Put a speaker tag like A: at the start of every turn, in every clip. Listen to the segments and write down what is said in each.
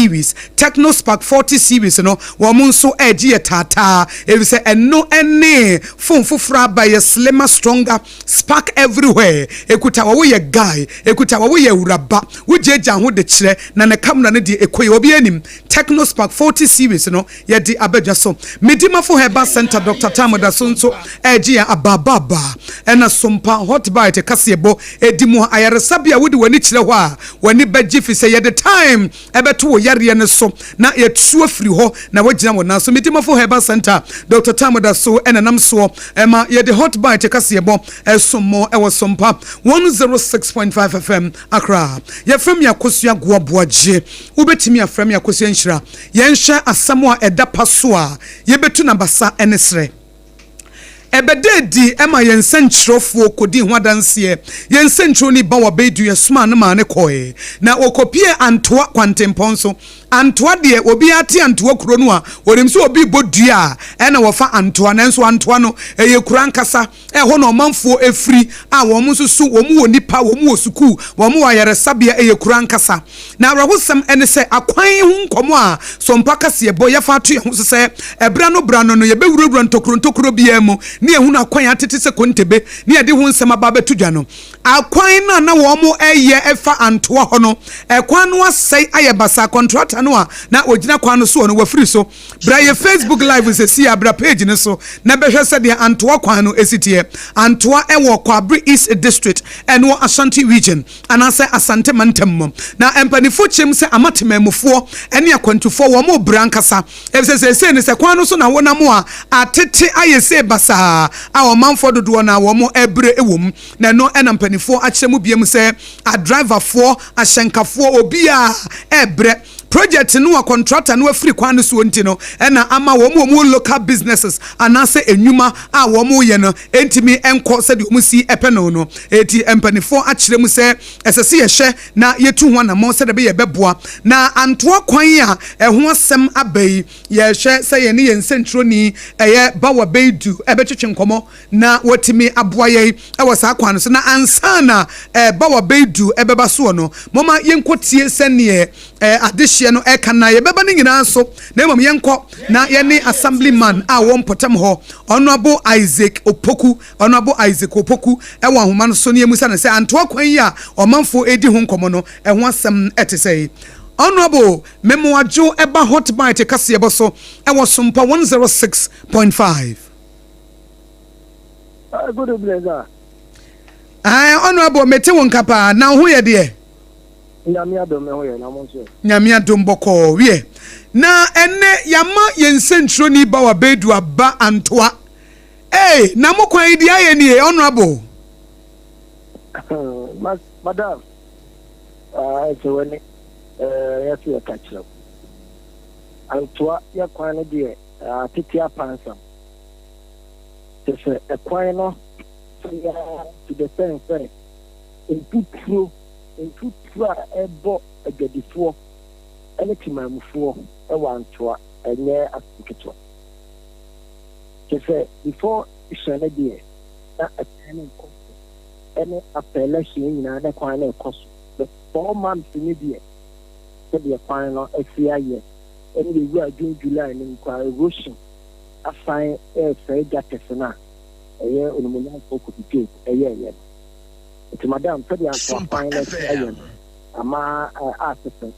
A: series, Techno Spark 40 series, no, Wamunso Edgy Tata, if you say, and no any phone for by a slimmer, stronger, spark everywhere. Ekutawa a guy, Ekutawa a uraba, Ujeja who the chre, Nana Kamran di Ekoyobianim, Techno Spark 40 series, no, yet the Abejaso, Medima for Heba Center, Dr. Tamoda Sonso, Edgy Ababa, and a SOMPA hot bite, a Casiabo, Edimo, Ayarasabia would when it's when it bejiffy say at the time, Ebetu Yari and so, na yet so free ho, na wajam na so Medima for Heba Center, Dr. Tamoda so, and an amso, Emma, yet the hot bite, a Casiabo, as some more, I was SOMPA 106.5 FM, Accra. Ye from AKOSUA ABOAGYE, Ubetimi a from AKOSUA Nshira, Yensha a Samoa Eda Pasua, Ye betu nabasa enesre. Ebede di ema yensentrofo kodi hwadanse yensentro ni ba wabedu yesuma na ma ne koe na okopie antoa kwantempon antoa de obi ate antoa kuro no a wonim so obi bodua ena wofa antoa nanso antoa no eye kura nkasa ho no manfo efri a wo mu susu wo mu onipa wo mu osuku wo mu ayaresabia eye kura nkasa na rahosam ene se akwan hu nkomo a SOMPA kase ebo ye fa ato ye hu se ebra no no ye bewurawura ntokuro bia mu ni ehunu akwan atete se kontebe ni ade hu nsem aba betudwa no akwan na wo mu eye efa antoa ho no ekwan no asai ayebasa contractor no a na ogina kwan no so no wafiri so bra ye Facebook live se si abra page ne so na behwe se de antoa kwan no esitie antoa ewo Kwabri East District eno Ashanti region anase Asante Mantam na empanifo chem se amatemamufo ene akwantufo wo mu brankasa efse se ne se kwan no so na wona mu a atete ayese basa a wo manfo dodo na wo mu ebre ewom na no enampanifo akyeremu biem se a driver for a shankafo obi a ebre project no a contractor no afiri kwan so nti no na ama wo mu local businesses anase enwuma a wo mu ye no entimi enko se de mu si epeno no eti empanifo akyeremu se esese ye hye na yetu ho na mo se de be ye beboa na antoa kwan a eho asem abai ye hye se ye ne ye nsentro ni eye bawa beidu ebetwetwe nkomo na wotimi aboa ye e sa kwan so na ansana bawa beidu ebeba so no moma yenkotie sene adehye no ekana ye beba ni nyina so na emom yenko na ye ni assemblyman a won potem ho honorable Isaac Opoku e wo ahoma no so ne emusa na se anto akwan yi a omanfo edi ho nkomo no e ho asem etesei honorable memoajo eba hot bite kase ebo so e wo SOMPA 106.5
B: good evening sir
A: honorable mete won kapa na ho ye de Nyamia domboko wie na ene yama yensentro ni ba wa bedu aba antoa na mo kwan idi aye ni honorable
B: madam it's when yes you catch up antoa ya kwan de titia pansam se e kwan no to the sense in Intutra ebo agedifo eletimamfo ewantoa enye asiketo kese before ishane die na atene ko ene appellation nyina na kwan na ekoso the 4 months ni die se die kwan no afia ye ene de wu June July ni kwa erosion assign say gatesena eye onumunya ko kopike eye it's madam said the finance ayen ama assistant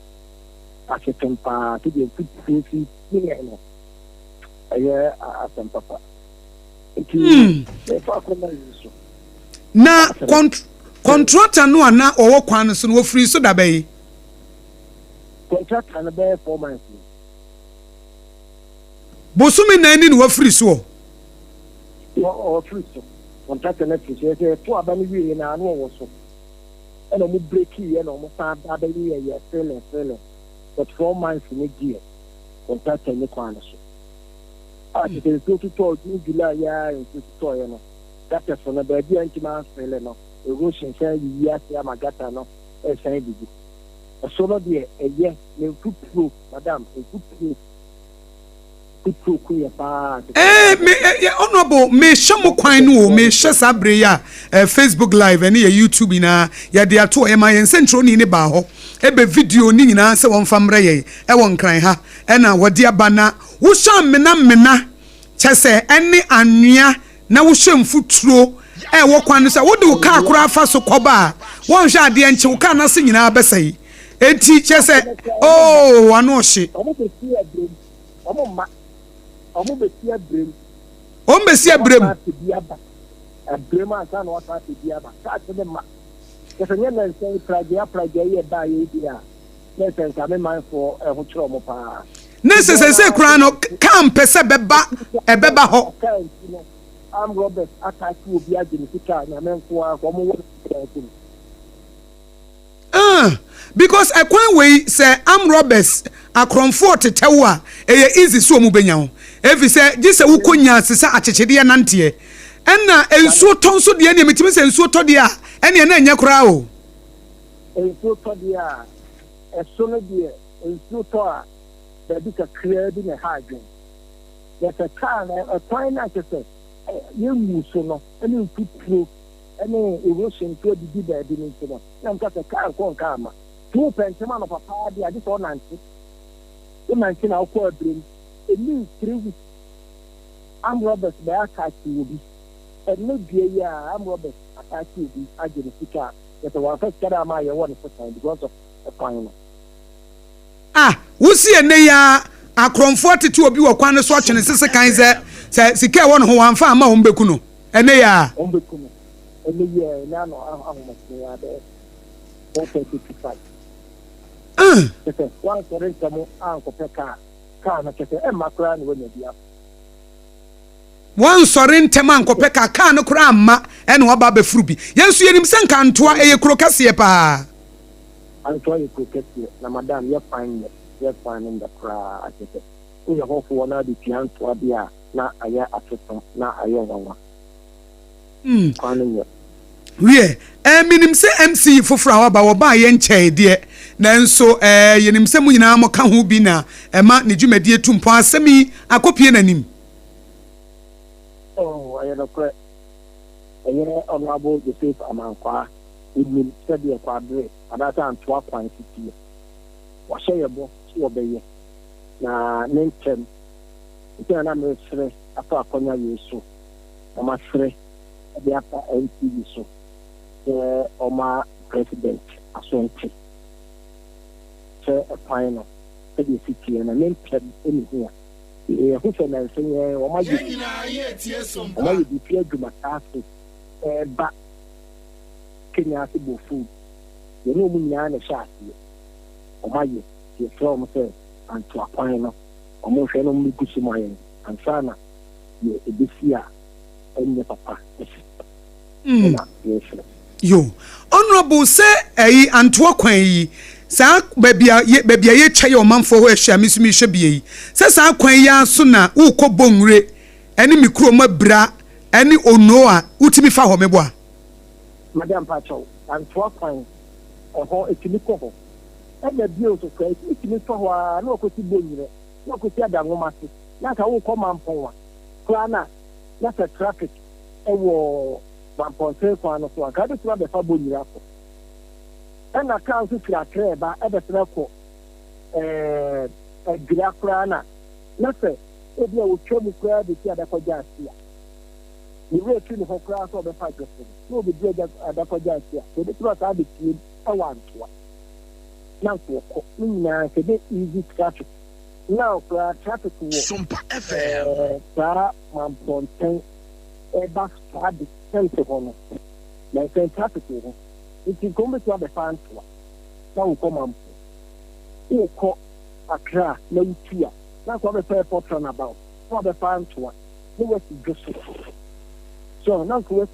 B: pa to the fifty million assistant papa
A: na contractor no ana owo kwan so no free so da bay
B: contractor na be 4 months
A: bosumi na ni no free so
B: o free so contractor na free say to abani wi na anu wo so eno mu break here no mo fa abani ye fele but 4 months ni die contractor ni kwan so it is to July ya to you know that is for the baby anti-man fele no erosion say ya ya magata no e say bibi so no de ye ne pro madam e pro
A: honorable me shamu kwan no me hye sabre ya Facebook live and YouTube na ya de ato e ma yen centro ni ba ho ebe video ni nyina se won famre ye e won kran ha e na wode aba na wo sham mena chese ene anwea na wo hye mfuturo e wo kwan no se wo de wo ka akora afa so koba won hwe ade enche wo ka na se nyina abesai enti chese oh anu hye Ombesi abrem.
B: Abrem asa na wata te biaba. Ka te ma. Ke nye na nse pragia ye ba ye dia. Na sense ame man for ho chiro mo pa.
A: Na se kura no kan pese beba ho.
B: Am Robert attack obi agye sika na menfo a ko mo
A: because a kwan we say am Roberts akromfo tetewo a easy so mu benya ho efi say gise wo konya sesa achechede na nte enna ensuo tonso de ne metimi se ensuo to de a ene na enya kura o
B: ensuo to de a eso no de ensuo to a da bi ka clear bi na ha adwen ya se kan a kwan na chese ye muso no ene ntutuo ene erosion to di ba bi ni nso na nka se kan ko nka ama tu pentema no papa de ade so nante e nante na ko abrim eni 3 weeks am Robert by attack obi ene bia ya am Robert attack obi agere sika that the one first kada ma ye won for time because of the final
A: wo si ene ya akromfo tete obi wo kwan so chene sese kan se sika won ho wan fa ama ho mbeku no ene ya
B: ombeku no ene ye na no ahomase ya de 435 one sorry tamo anko peka ka na kete e makra ni wonya bia
A: one sorry ntema anko peka ka no kra amma e no ba ba furu bi yensu yenim senka ntoa eye kro kase pa
B: antoa ye kro kase na madam ye fine in the kra akete uya hofo wona di piantoa bia na aya ateto na aya nwa kwanin
A: wie minim se MC foforo awa ba wo ba ye nche de nanso yenim se mu nyina mo ka ho bi na ma ne dwumadi etumpo asemi akopie nanim
B: aya no kre aya honorable Joseph Amankwa enim se de kwadre adata antoa kwan sitie wa hye yebo so beye na nentem nke na me sere afa akonya yeso o ma sere de apa NTV so Oma president asonti a final the city and an impact in here. Who can I say, or my be feared to my task, but Kenya food. You know, me and a shot here. Or my you throw myself and to a final, or more than only Kushimaya and Sana, this year, and your papa.
A: Yo, honorable say antoa kwan yi sa babia ye twa yo manfo ho ahia misumi hwe bie se sa kwan ya so na ukobonwre eni mikro mabra eni ono a utimi fa ho mebo a
B: madam pacho antoa kwan ho etimi ko ho e da bie so kwa etimi fa ho a na okoti bonwre na okoti adanwo mase na ka wo ko mampon wa kra na sa traffic ewo Mamponte kwa no so aka de twa be fa bonyira ko na ka so fira kreba e be twa ko gira kra na se e bia wo twemu kra de ti adakọja asia ni we tu ni ho kra so be fa gese no be dia adakọja asia so de twa ta de ti e wa ntoa na so ko ni na se de easy traffic now traffic wo
C: SOMPA FM
B: Mamponte e ba strade sense hono na traffic ho it come to the fan to na wo come am wo ko akra na utia na ko be airport run about na be fan to no we go so na ko we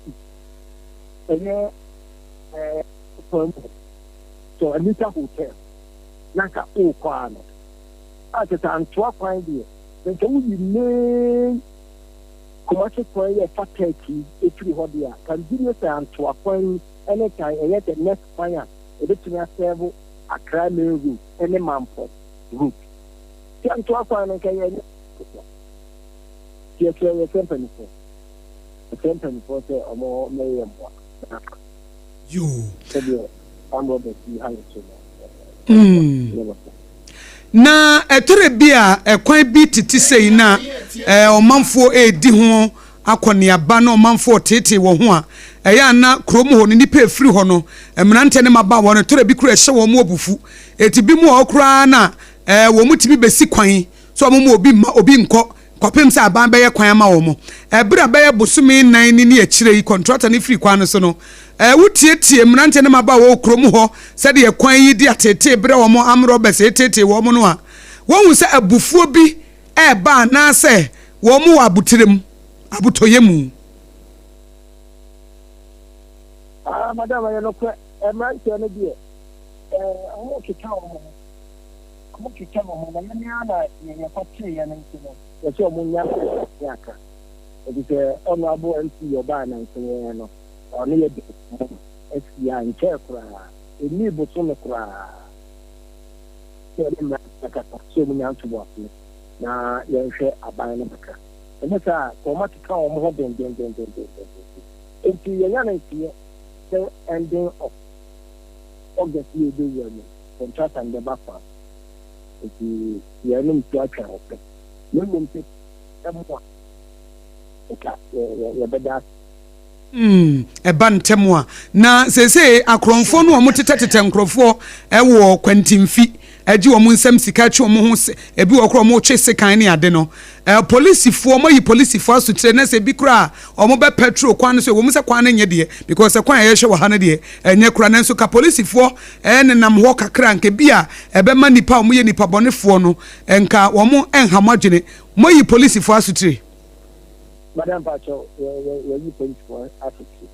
B: so a little hotel na ka o kwa no a te tan to kwan die then can we name commercial player faculty every hobby can be and to a point anytime and yet the next fire a bit to serve a crime route any mampo route. To a point and Yes, yes, company for. The company for say more million more.
A: You.
B: So the I'm going to see how it's
A: na etere bia ekwan bi titi sei na omanfo edi ho akoniaba na omanfo tete wo ho a eya na krom ho ni nipa efiri ho no emrante ne maba wo no etere bi kura ehye wo mu obufu eti bi mu okura na wo mutimi besi kwan so mo obi nko kopem se aban beye kwan ama wo mo ebra beye bosumi nan ni akire yi contractor ni free kwan no so no wutietie mrante ne maba wo krom ho se de kwan yi di atete bre wo mo amro be se tete wo mo no a won se abufuo bi ba na se wo mo abutirem abutoyemu
B: madam ya no kwa mrante no bi o kita wo mo kita wo mo na ni ana ye kwatie ya na ntino ye so mo nya yaka ebise ono abo MC yoba na ntino no ono ye esia nche kura eni boso me kura ye ma kaka so mo nya ntubo na ye hwe aban no baka ene sa ko ma kika wo mo ho den enti ye nya na ntie so ending of August ye do ye no contract and the buffer enti ye no mtu atwa ope no mtu emwa ye beda
A: eba ntemu a na sese akronfo no omotetetete nkrofo ewo kwantimfi agi wo nsem sika twa mo ho ebi wo kro mo twe sekan ne ade no policefo mo yi policefo asutire na se bi kra omo be petrol kwan so wo mu se kwan ne nye de because kwan ye hwe wo ha ne de enye kra na so ka policefo nenam ho kakra nke bia ebe ma nipa omo ye nipa bonefo no enka wo mo enhamadwene mo yi policefo asutire
B: Madam Pacho, you police for Africa.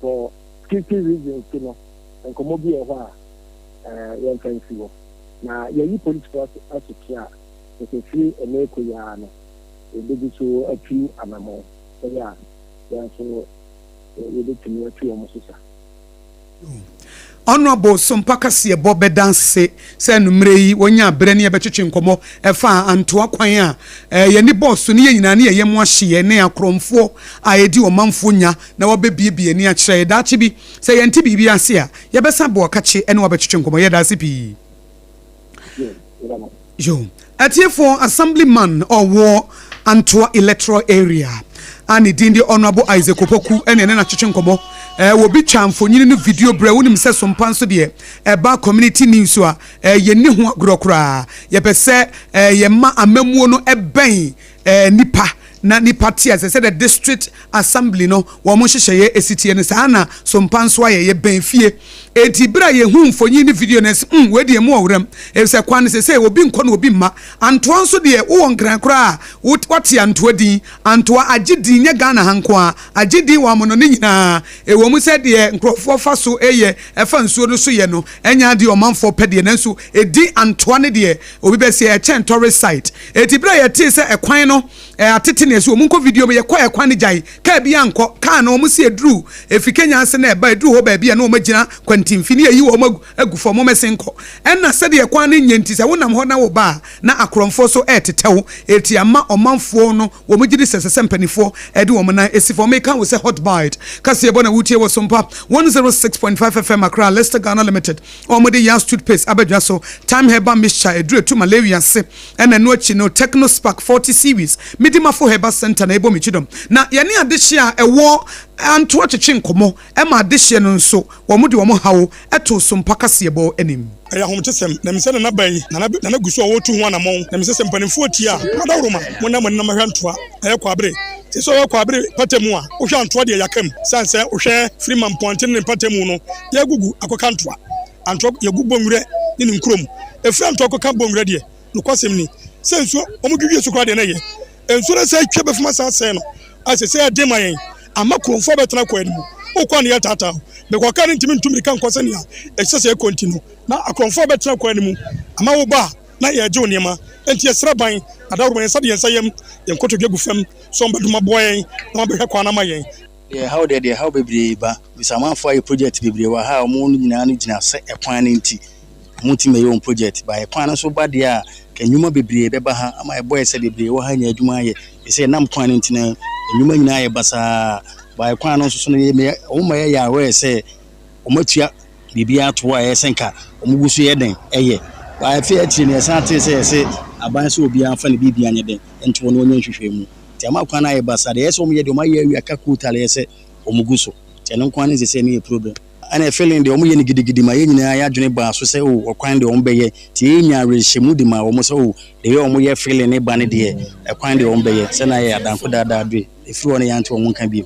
B: For security reasons, you know, and come over here, young fancy. Now, you police for Africa, it's a free and make Kuyano, a big so a few animals. So, yeah, so we need to know 2 almost.
A: Honorable SOMPA kase bobe dance se numre yi wonya brane ye betwetwe nkomo efa antoa kwan a ye ni boss ni ye nyina ne ye mo ahye ne akromfo a edi omanfo nya na wobebiebie ni a kire da che bi se ye nti bibi ase a ye besa bo kache ene wobetwetwe nkomo ye da se bi yo atiefo assemblyman owo antoa electoral area ani dindi honorable Isaac Opoku ene na twetwe nkomo wo bi twamfonyini no video bra wonim se SOMPA nso de ba community news a ye ni ho agrokura ye pese ye ma amamuo no ben nipa na nipa tia se the district assembly no wo mo hyehyeye esitie ne sa na SOMPA nso aye ye ben fie eti bra ye hu mfonyini video na we de mu awram e se kwan se obi nko na obi ma antoa nso de wo nkran kura wati antoa din antoa agidi nya Ghana hanko a agidi wa mo no ne nyina e wo mu se de nkrofo fa so eye efa nsuo no so ye no enya de omanfo pede na nso edi antoa ne de obi be se e chen tourist site eti bra ye ti se ekwan no atete ne so mu nko video me ye kwa ekwan ne jai ka bia nko ka na o mu se edru efikenya ase na eba edru ho ba bia na o magina timfini yi wo agufo mo mesenko enna se de ekwan ne nyenti se wonam ho na wo ba na akromfo so etetew eti ama omanfo no wo mugidi sesese mpanifo ede wo na esifo make wo se hot bite kase ebo na wutie wo SOMPA 106.5 FM Accra Leicester Ghana Limited omode ya toothpaste abadwa so time herba mixture edure to malaria se enna no achi no Techno Spark 40 series midimafo herba center na ebo michidom na yene adehye a ewo anto twetwe nkomo ema adehye no nso wo mode wo hawo eto SOMPA kase ebo enim
D: ya homchesem na misele na ban na guso wo tu ho na mon na misese mpanimfo ti a madawroma mo na mo hwantoa kwa abre ti so kwa abre patemu a wo hwantoa de yakam sanse wo hwe Freeman Pontin ne patemu no ya gugu akoka ntoa anto ya gubonwure ni nkrom efi anto akoka bonwure de no kwasem ni senso omugwie so kwa de na ye enso na sai twa befuma sanse no asese ya dema yen amakromfo betena kwa animu okwa ne yatata be kwa kan ntimi ntumiri kan kwase ne a exercise continue na akromfo betena kwa animu ama wo ba na ye je onema enti yesra ban adawro yen sade yen sayem yen kotodwe gufam so mbaduma boyen na be kwa na mayen
C: how bebre ba bisamanfo ayi project bebre wa ha omo nyina no gyina se ekwan ne nti multi your own project by a plan so bad ya can you be bebaha my boy said be wahanya juma ye say nam kwan ntina nyuma nyina ye basa by kwan so so me o ma ya we say o matua bibia to wa ye senka o mugusu ye den eye by fear ne sante say aban so obi anfa ne bibia nye den ento no onye nhwehwemu ti ama kwan ye basa de ye so mo ye de ma ye wi aka kutale ye say o mugusu ti no kwan ne say ne problem ana feeling de omo ye ni gidigidi ma ye nyina ya dwene ba so say o kwan de omo be ye ti enya rehemu di ma omo say o de ye omo ye feeling ne ba ne de kwan de omo be ye say na ye adanko dada be efiri wona ya nto omo kan bi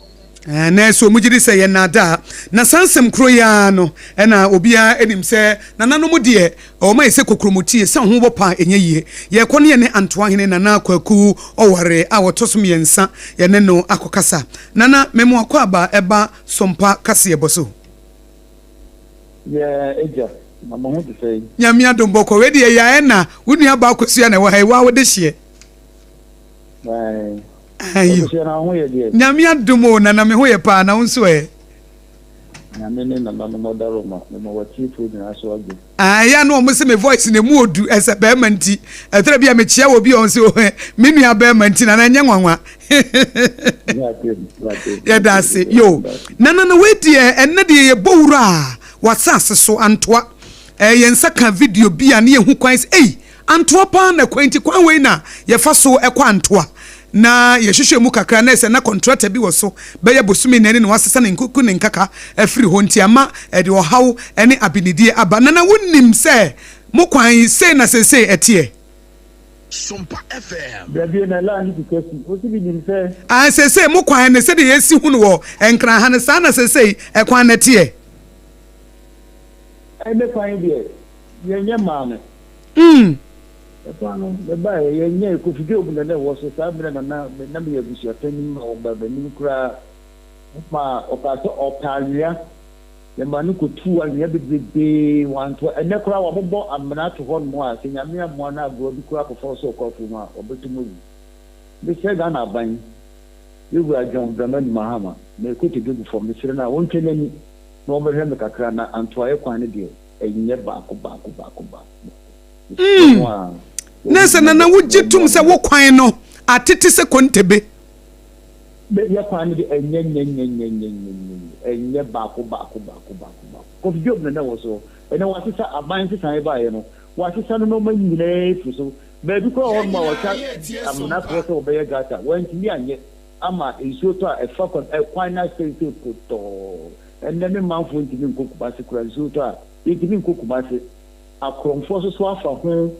A: na so mugiri se ye nada na sansem kro ya no na obia enim se na nanom de o ma ise kokromutie se ho bopa enye yie ye kɔ ne ye ne antoa hene na kwaku oware a wotosom yensa ye ne no akokasa nana memo akɔ aba eba sompa kase eboso
E: yeah eja mama ho te sei
A: nyamia domboko we de ya na wunua ba akosua na wa wa wo de hye
E: bye
A: ayo nyamia domo na me ho ye pa na unso e
E: nyame ne na no daro ma me wati fu na so age
A: ya no mo se me voice ne mu odu ese be manti etere bia me chia wo bi on se me nua be manti na nya nwanwa ya da se yo na we die enne de ye bowura wasase so antoa yensa ka video bia ne ye hu kwan antoa pa na kwanti kwan we na ye fa so ekwa antoa na yehwehwe mu kakra na ese na contractor bi wo so be ye bosumi na ne no wasesa ne nkuku ne nkaka afiri ho nti ama de ohaw ene abinidie aba na wonnim se mo kwan se na se etie
C: SOMPA FM
E: bia na la ni tikesi o si bi nim
A: se se mo kwan ne se de yesi hu no wo enkran ha ne sa na se ekwan na tie
E: ai me kwan bi ye nya maame Epano beba ye nye ko fide obu na wo so sa bere na me ye busia tanim o ba ni kura ma o ka to oparia ye ma ni ko tu an ye bebe wan to ene kura wo bobo amna to hon mo a senya me mo na agro bi kura ko fo so ko fu ma obetumu bi se ga na ban you were John Dramani Mahama me ko ti do for me sire na won kenani no be he me kakra na anto aye kwan ne de enye ba ko
A: nese na wujitum se wo kwan no atete se kontebe
E: be ya kwan de enye ba ko ko job na wo so ene wa sisa aban sisa e ba ye no wa sisa no ma nyine fu so be bi ko on ma wa cha amna ko so be ya gata wan ti anye ama iso to a fa kon e kwan na se poto ene me manfo ntimi nkokuba se kura iso to a ntimi nkokuba se akromfo so afa ho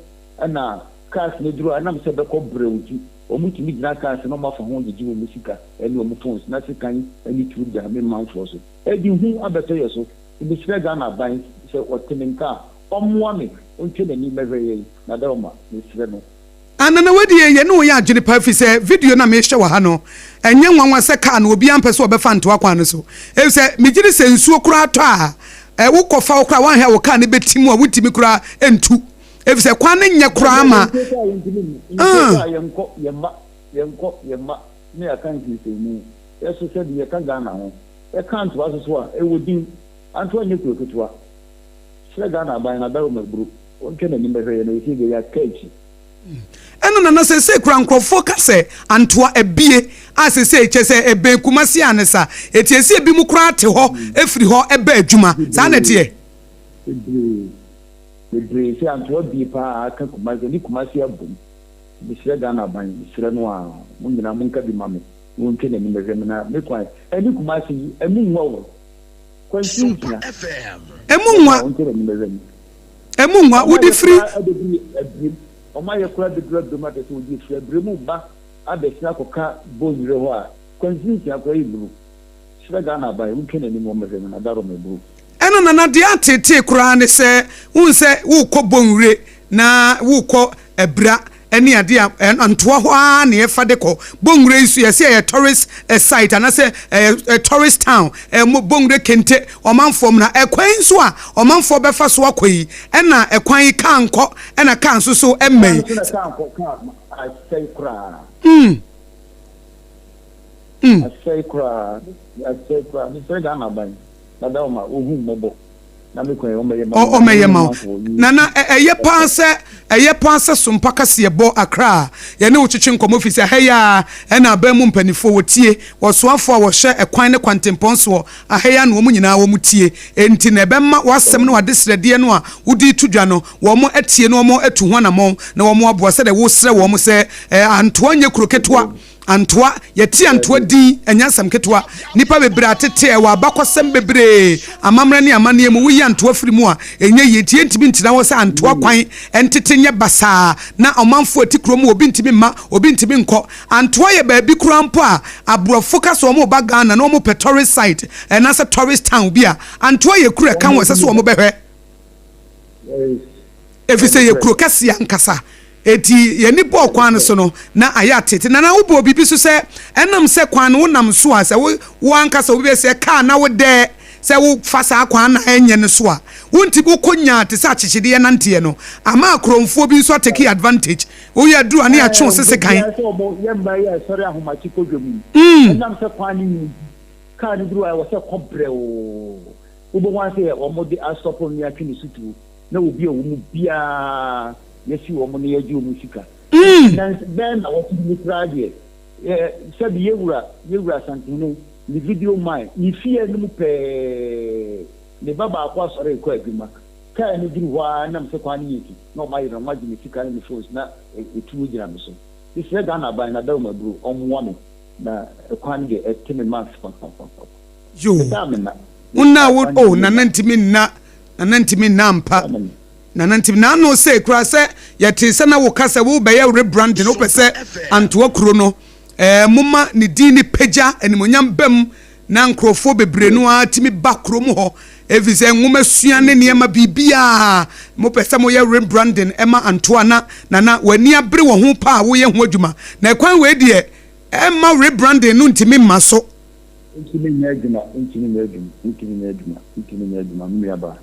E: na cars ne duro anam se be ko brewuti omutimi gina cars no ma fa ho de jiwo musika ene o phones na se kan ene tu da me manfo so e di hu abeto yeso ibi sire ga na ban se oteninka omwa me onche na ni meveye na dawma ni sire no
A: anana wedi ye no ya adwene pa fi se video na me hye wa ha no enye nwanwa se ka na obi ampe se obefa ntoa kwa no so e se migiri se nsuo kura to a wo kofa wo kura wan ha wo ka ne betimu a wutimi kura entu e se kwa ne nya kura ama
E: yemma ne akanti se ni yeso se de ka Ghana ho e kan to aso so a e wodin anto anye kurokutua se Ghana ban na dawo magburu onke na nimbe ye na yesi ya kechi
A: eno na se kura nkrofo ka se antoa ebie asese chese ebe kumasi anesa etiesi ebi mu kura te ho efiri ho eba adwuma sa na tie
E: Debre se antoa bi pa aka kumasi ni kumasi abum bisire Ghana ban bisire no a mun nyina mun ka bi mame won ke na ni mehwe na me kwan ani kumasi emu nwa kwanti emu nwa wodi free oma ye kura de blood domate so wodi free bremu ba abesina koka bonire ho a kwanti akwa ibu bisire Ghana ban won ke na ni mo mehwe na daro mebu
A: eno na de atete kura ne se unse wo kɔ bonre na wo kɔ ebra eni ade antoa ho a na ye fa de kɔ bonre isu ye se ye tourist site na se tourist town bonre kente omanfo na ekwan so a omanfo befa so akoyi ena ekwan kan kɔ ena kan so emmen
E: asai kra ni se ga na ban na da ma ohun mobo na me kwan
A: o meyema nana eye paase sompa kase ebo akra ye ne wochichi nkomo ofisi ahaya na aba mu mpanifo wotie wosoafo a wo hye ekwan ne kwantemponso ahaya no mu nyina wo mutie enti na ebema wasem ne wadesrede no a wodi tudwa no wo mo atie no mo atu ho na mo na wo mo aboa se de wo sre wo mo se antoa nye kroketwa antoa yeti antoa di enyasam ketwa nipa bebre atete wa abakosem bebre amamre ne amane mu wi antoa firi mu a enye yeti ntimi ntina wo se antoa kwan entete nye basa na omanfo atikro mu obi ntimi ma obi ntimi nko antoa ye ba bi kurampo a abro focus wo mo baga na no mo pe tourist site na se tourist town bia antoa ye kura kan wo se so wo mo behwe efise ye kuro kase ankasa eti ye ni bo kwan so no na ayatete na wo bo bibi so se enam se kwan wo nam so a se wo ankasa obi be se ka na wo de se wo fasa kwan na enye ne so a wonti bo konya te se achichide ye nante no ama akromfo bi so take advantage wo ye duru ani atwe sese kan
E: ye mba ye sori ahomachi kodwom enam se kwan ni ka ni duru a wo se kombre o wo bo wan se o mo di astopo ni atwe ni sutu na obi o mu bia yesi wo mo ne yaji o mu sika then na wo ti trade sabi yewura santine ni video mai ni fie no pe ne baba akwa sore ko adwuma ka ni duru wa na mse kwa ni yeki no mai no maji ni sika ni force na etu gira me so this is Ghana by na dawo mabru omwa me na kwa ni de etime max
A: yo unna wo na nantimi na mpa na nantim na no say kura se yete se na wo kasa wo be ye rebranding wo pese anto akuro no mumma ni dini peja enimonyam bam na nkrofo bebre no atimi bakro mu ho evise nwoma sua ne niema bibia mo pese mo ye rebranding ema anto na wani abre wo ho pa wo ye ho adwuma na kwan we de ema rebranding no ntimi maso
E: intimi nyaduma miaba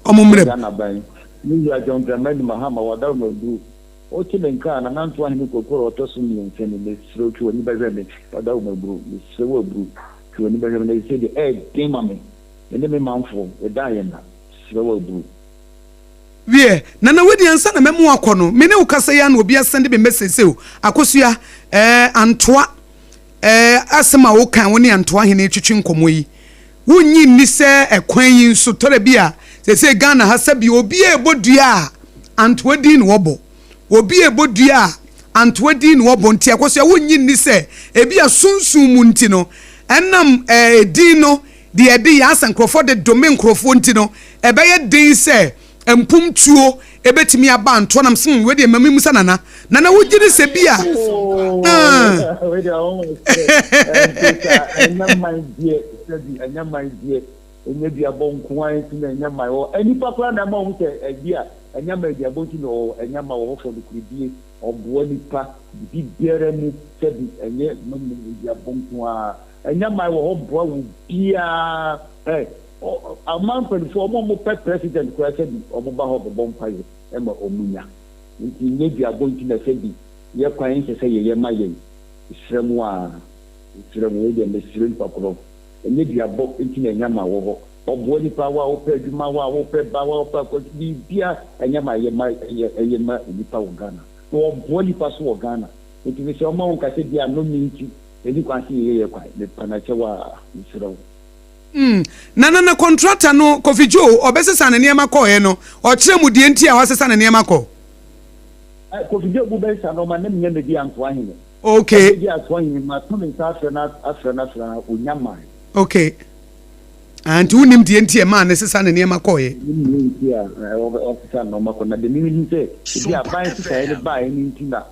A: omumre
E: na ban ni ya John Dramani Mahama wada madu o tilenka na nanto ahimi kokoro otoso mi nsene le sro twa ni bazeme wada mabru ni sro abru twa ni bazeme na say the tema me ene me manfo e da ye na sro abru
A: wie na wedi ansa na memu akono me ne ukasa ya na obi asende be message o akosua antoa asema wo kan wo ne antoa hene twetwe nkomo yi wonyi ni se ekwan yi nso tore bia se Ghana hasabi obi ebodua antwedin wobo obi ebodua antwedin wobo nti akoso wonyi ni se ebi asunsun mu nti no enam edin no de ede ya asankrofo de domain krofo nti no ebeye din se empumtuo ebetimi aba anto nam sen we de mamim sanana nana wogire se bia
E: we de almost enya my dear enye bia bonko an ti na enya my o eni papa na ma hu se bia enya my bia bonki no enya ma wo for the kridie obo nipa bi biere ni se bi enye no bia bonko a enya my wo bo wo bia amount for mo president ko se bi omo ba ho bo mpaye e ma omunya nti nye bia bonki na se bi ye kwan se ye ma ye isremu a isremu de me sirem papro enye bia bo nti na enya ma wo obo nipa wa wo pe adwuma wa wo pe ba wa pa ko bia enya ma ye ma nipa wo Ghana so obo nipa so wo Ghana nti me se omo nka se bia no mi nti eni kwa se ye kwa le panache wa isrew
A: na contractor no Kofijo obesesa na niema ko he no o kire mu die nti a wasesa na niema ko
E: Kofijo bu be sa no ma na me nya di anto ahene
A: okay
E: di anto ahene ma to me sa afra onyama
A: okay and unim die nti e ma na sesa na niema ko he
E: ni nti a officer no ma ko na de ni se di aban sesa ele ba ni nti na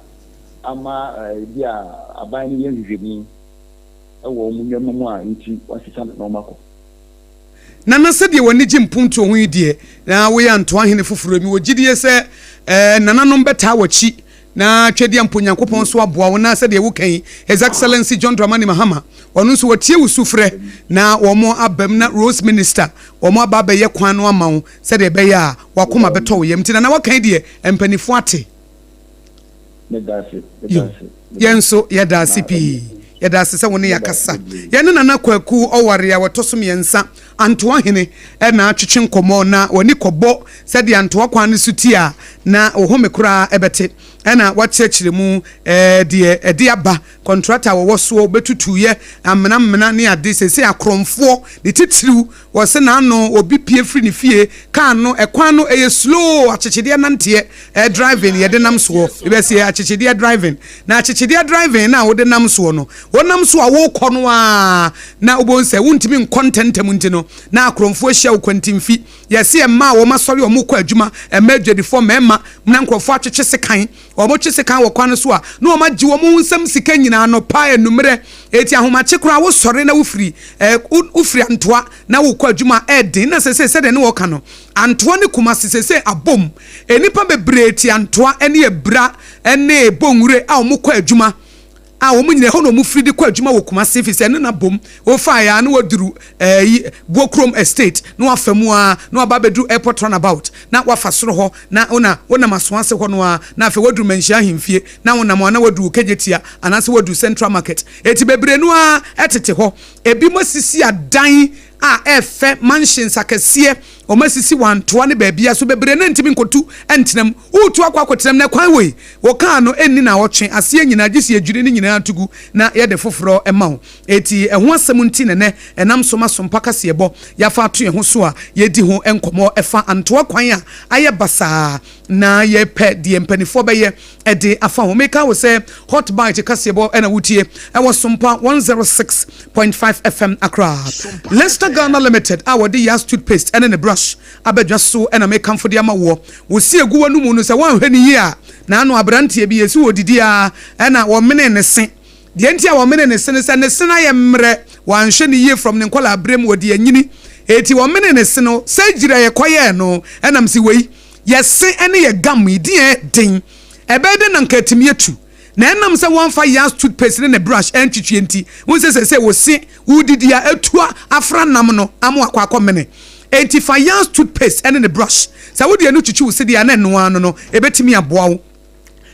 E: ama di aban ni yen hwemi ewo mu nyam mu a nti wasesa na ma ko
A: nana se de woni jimpunto ho die na wo ya nto ahene foforo mi wogidie se nana no beta wachi na twede amponyankopon so aboa wo na se de wo kan His Excellency John Dramani Mahama wonu so watie wusufre na wo mo abam na Rose Minister wo mo aba ye kwan no ama wo se de be ya wakoma beto wo yem tina na wakan die empanifo ate
E: ne dase
A: yenso ya dase pi yɛda ase sɛ wo ne yɛakasa yɛne nana kwaku ɔware a wɔtɔ so mmiɛnsa antoa hene ɛna atwetwe nkɔmmɔ na w'ani kɔbɔ sɛdeɛ antoa kwan no so ti a na wo home koraa ɛbɛte ɛna wakyerɛkyerɛ mu deɛ ɛde aba contractor wɔwɔ soɔ bɛtutuyɛ amena ne ade sɛsɛ akorɔmfoɔ de titiriw wɔ se naano obi pie firi ne fie kaa no ɛkwan no ɛyɛ slow akyekyedeɛ nanteɛ driving yɛde nam soɔ ɛbɛsi akyekyedeɛ driving na akyekyedeɛ driving na wode nam soɔ no wonam so a wokɔ no a na wobɛhu sɛ wontimi nkɔntɛntɛm nti no na akorɔmfoɔ ahyia wo kwantimfi yɛse ɛma a wɔma sɔre ɔmo kɔ adwuma ɛma adwadifoɔ mɛma na nkurɔfoɔ atwetwe sekan ɔmo twe sekan wɔ kwan no so a na ɔmo agye wɔn nsɛm sika nyinaa no paa enumere eti ahomakye koraa wo sɔre na wofiri antoa na wokɔ adwuma ɛden na sɛsɛ de ne wɔka no antoa ne kuma sɛsɛ abom enipa bebree ti antoa ɛne ebra ɛne ebonwure a ɔmo kɔ adwuma a wɔn nyina hɔ na wɔn firi de kɔ adwuma wɔ kuma sefi sɛ ne na bom wɔfa ya na wɔduru Bokrom estate na wafa mu a na waba bɛduru airport runabout na wafa soro hɔ na wona masoase hɔ no a na afɛ wɔduru manhyia ahemfie na wonam na wɔduru kegetia anaasɛ wɔduru central market eti bebree no a ɛtete hɔ ebi mo sisi adan a ɛfɛ mansions akɛseɛ omasisi wantoa ne baabia so bebree na ntimi nkotu entenam utu akwakotenam na kwan wei woka no enni na wɔtwe aseɛ nyina gisi adwiri ne nyina tugu na yɛde foforo ɛma wo eti ɛho asɛm nti ne ɛnam soma sompa kasebɔ yafa ato ɛho so a yɛdi ho enkommɔ ɛfa antoa kwan a ayɛ basaa na yɛpɛ de mpanifo bɛyɛ ɛde afa ho meka wo sɛ hot bite kasebɔ ɛna wutie ɛwɔ sompa 106.5 FM Accra Leicester Ghana Limited a wɔde Yas toothpaste ɛne ne brush abedwa so ɛna meka mfode ama wo si egu wanu mu no sɛ wanhwɛ ne yi a na ano abrantie bi yesi wodidi a ɛna wo mene ne se de enti a wo mene ne se ne sɛ ne se na yɛ mmerɛ wanhwɛ ne yi from ne nkola abrem wodi anyini eti wo mene ne se no sɛ gira yɛ kɔyɛ no ɛnam si wei yɛ se ɛne yɛ gam idie den ɛbɛde na nkatimi atu na enam sɛ wɔnfa Yas toothpaste ne brush ɛntwitwe enti wo sɛ wo se wodidi a atua afra nam no amo akɔ mene 85 Yas toothpaste and the brush. So what do you know to choose? The ane no ebetimi aboa.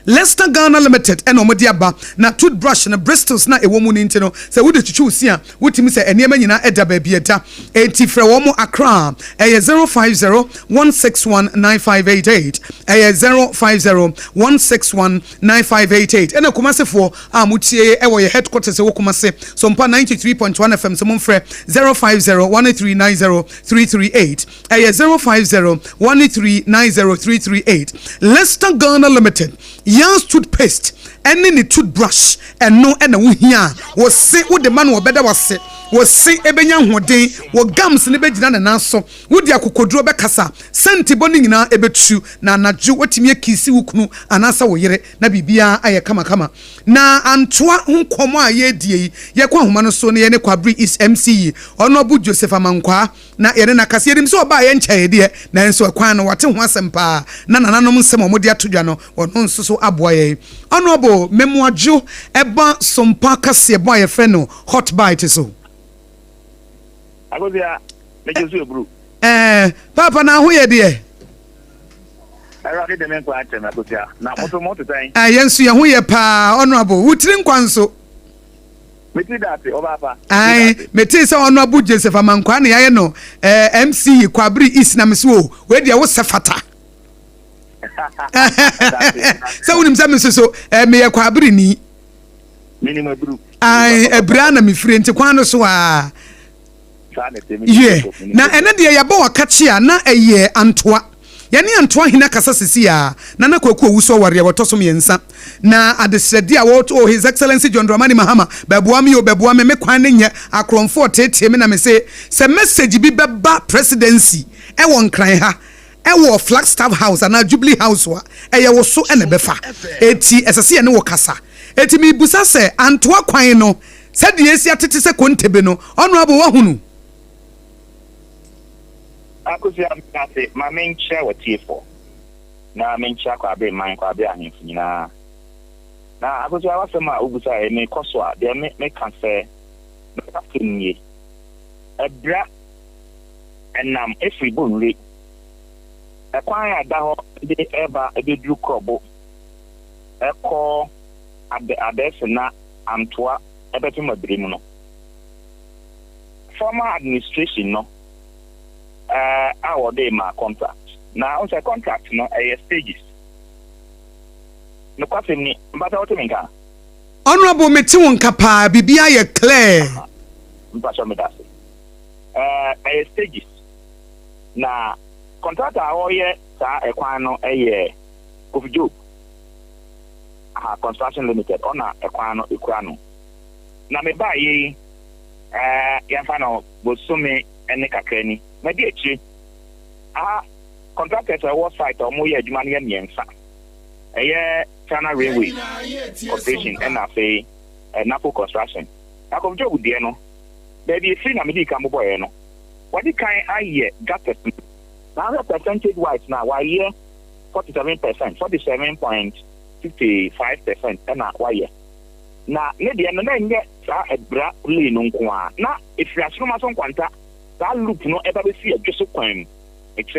A: Leicester Ghana Limited and omodiaba na toothbrush na bristles na ewomu ni ntino. So what do you choose here? Wotimi say enema nyina eda baby eta. Enti frɛ wɔn Accra. 050-161-9588. 050-161-9588. Ena Kumase for mutie ewo ye headquarters ewo Kumase. Sompa 93.1 FM. So mumfrɛ 050-1390338. 050-1390338. Leicester Ghana Limited. Yas toothpaste any ni toothbrush and no and wo hia wo se wo de man wo beda wo se ebenya hoden wo gums ne begina na naso wo de akokodro be kasa senti boni nyina ebetu na anadwo wotimi akisi wo kunu anasa wo yere na bibia aye kama na antoa nkomo a ye die ye kwa homa no so ne ye ne kwabri is MCE ono bu Joseph Amankwa na ye na kase yedim so oba ye nchae de na enso akwan no wate ho asempa na nananom nsem omode atodwa no ono nso so aboa ye honorable memoajo eba sompa kase ebo ye fe no hot bite so
F: Agodia mejesu ebru
A: papa na ho ye de
F: ara de men kwa ache na agodia na moto tan
A: yensu ye ho ye pa honorable wutiri nkwanso
F: meti date obaba
A: meti se honorable Joseph Amankwa na ye no MC kwabri is na meso we de wo sefata so unim se meso me ye kwabri ni
F: minimum ebru
A: ebra na me fire nti kwan no so a na ene de yaba wakachi a na eye antoa yene antoa hina kasa sisi a na na kwaku owuso ware wotosom yensa na adesredi a wo his excellency John Dramani Mahama babuam me kwan ne nye akromfo tetie me na me se message bi beba presidency e won kran ha e wo Flagstaff House na Jubilee House wa e ye wo so ene befa eti esese ye ne wo kasa eti mi busa se antoa kwan no se de esi atete se kontebe no ono abo wahunu
F: Akosuya mate ma mencha watifo na mencha kwa be man kwa be ahemfu nyina na akosuya wasema obusa me koso a de me kan se me kafinye ebra enam efri bonre ekwan ya da ho de eba ededru krobo eko abese na amtoa ebetu madrim no former administration no our day ma contract now on the contract no stages no kwasem ni mbata wote minka
A: honorable meti won kapa bibia ye clear
F: mbata me dase stages na contractor oye sa ekwan no Kofijo construction limited ona ekwan no ekura no na me ba ye ya fa no bosome ene kakrani na di echi contractors wa site omo ye adwuma ne miensa China Railway Corporation and afi Napo Construction na Kofijo budie no baby free na me di ka mbo no what the kind aye gutters now percentage wise now why here 47%, 47.55% and why here. Now, maybe I'm not yet a bra lean on qua. Now, if you are so much on quanta, that loop no ever see a Joseph Quim. It's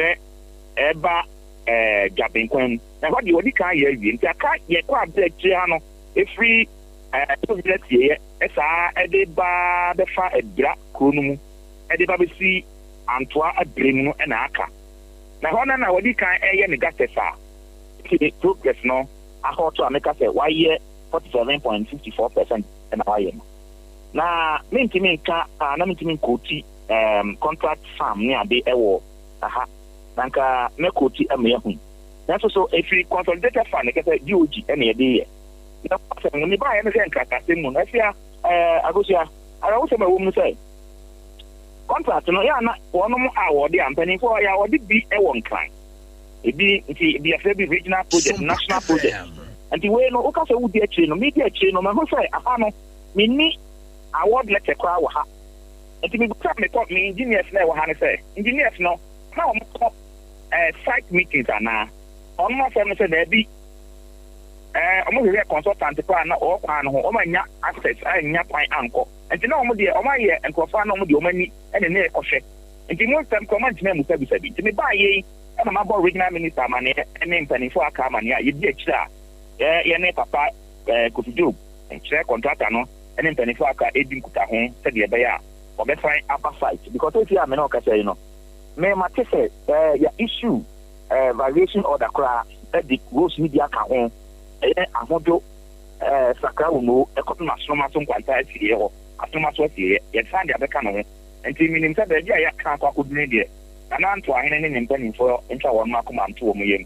F: ever gapping Quim. Now, what you can hear you into a car, yet quite the Giano, a free let's say, as I did by the fire a bra kunum, a debabisi, Antoine a dream and aka. Na hona na wadi kan ne gatesa the progress no aho to ameka say why year 47.54% na why year na mentimi nka na mentimi nkoti contract farm ne ade ewo aha nanka me koti ame hu na so if we consolidated farm ne kasa DOG na ye de ye na so ni ba ye ne se nkaka se mu na sia AKOSUA ara wo se ma wo mu say contract no ya na wono mu award am pani for ya award bi e won kan e bi nti bi afa bi regional project national project anti we no o ka se wudi achi no media achi no ma ho say afa no me ni award letter kwa wa ha anti me buka me talk me engineers na wa ha ne say engineers no na o mo site meetings ana on ma say no say na bi omo we consultant kwa na o kwa no o ma nya access anya kwan anko enti na omo de omo ye enkofa na omo de omani ene na ekohwe enti mo tam command na mu sabi enti me ba ye na ma bo regional minister mane ene mpani fo aka mane ye di akira ye ne papa Kofijo enchire contractor no ene mpani fo aka edi nkuta ho se de be ya o be fine upper site because if you am na o ka say no me ma te say ya issue variation order kra the rules media ka ho ahodo sakra wo ekoto na soma so nkwanta asie ho atoma so asie ye san de abeka no enti minim sa da dia ya ka kwa kodune de ana nto ahene ne mpani fo ntwa won makoma nto wo muyem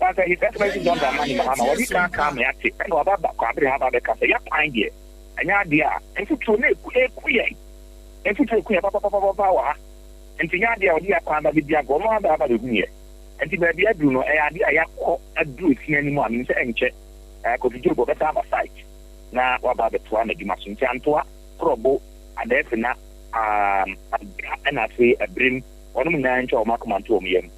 F: sasa his excellency don da mani mahama wodi ka me ate ene wa baba kwa abre ha ba beka se ya kwan de anya de a enfutu na ekuye enfutu ekuye papa wa enti nya de a wodi akwa ba bi dia go mo ba ba de hunye enti ba bi adu no ade a yakọ adu esi ani mu ami se enche Kofijo go beta ba site na wa ba beto na dwuma so nti antoa probo adefe na na fe abrim onum na nche o makomanto omyem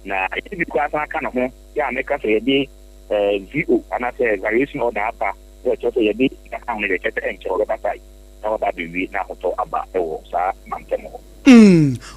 F: na ibi kwa asa aka na ho ya meka se yede VO ana se variation order apa ya cho se yede ka ne de chete enche o ba site na wa ba bi na hoto aba ewo sa mantemo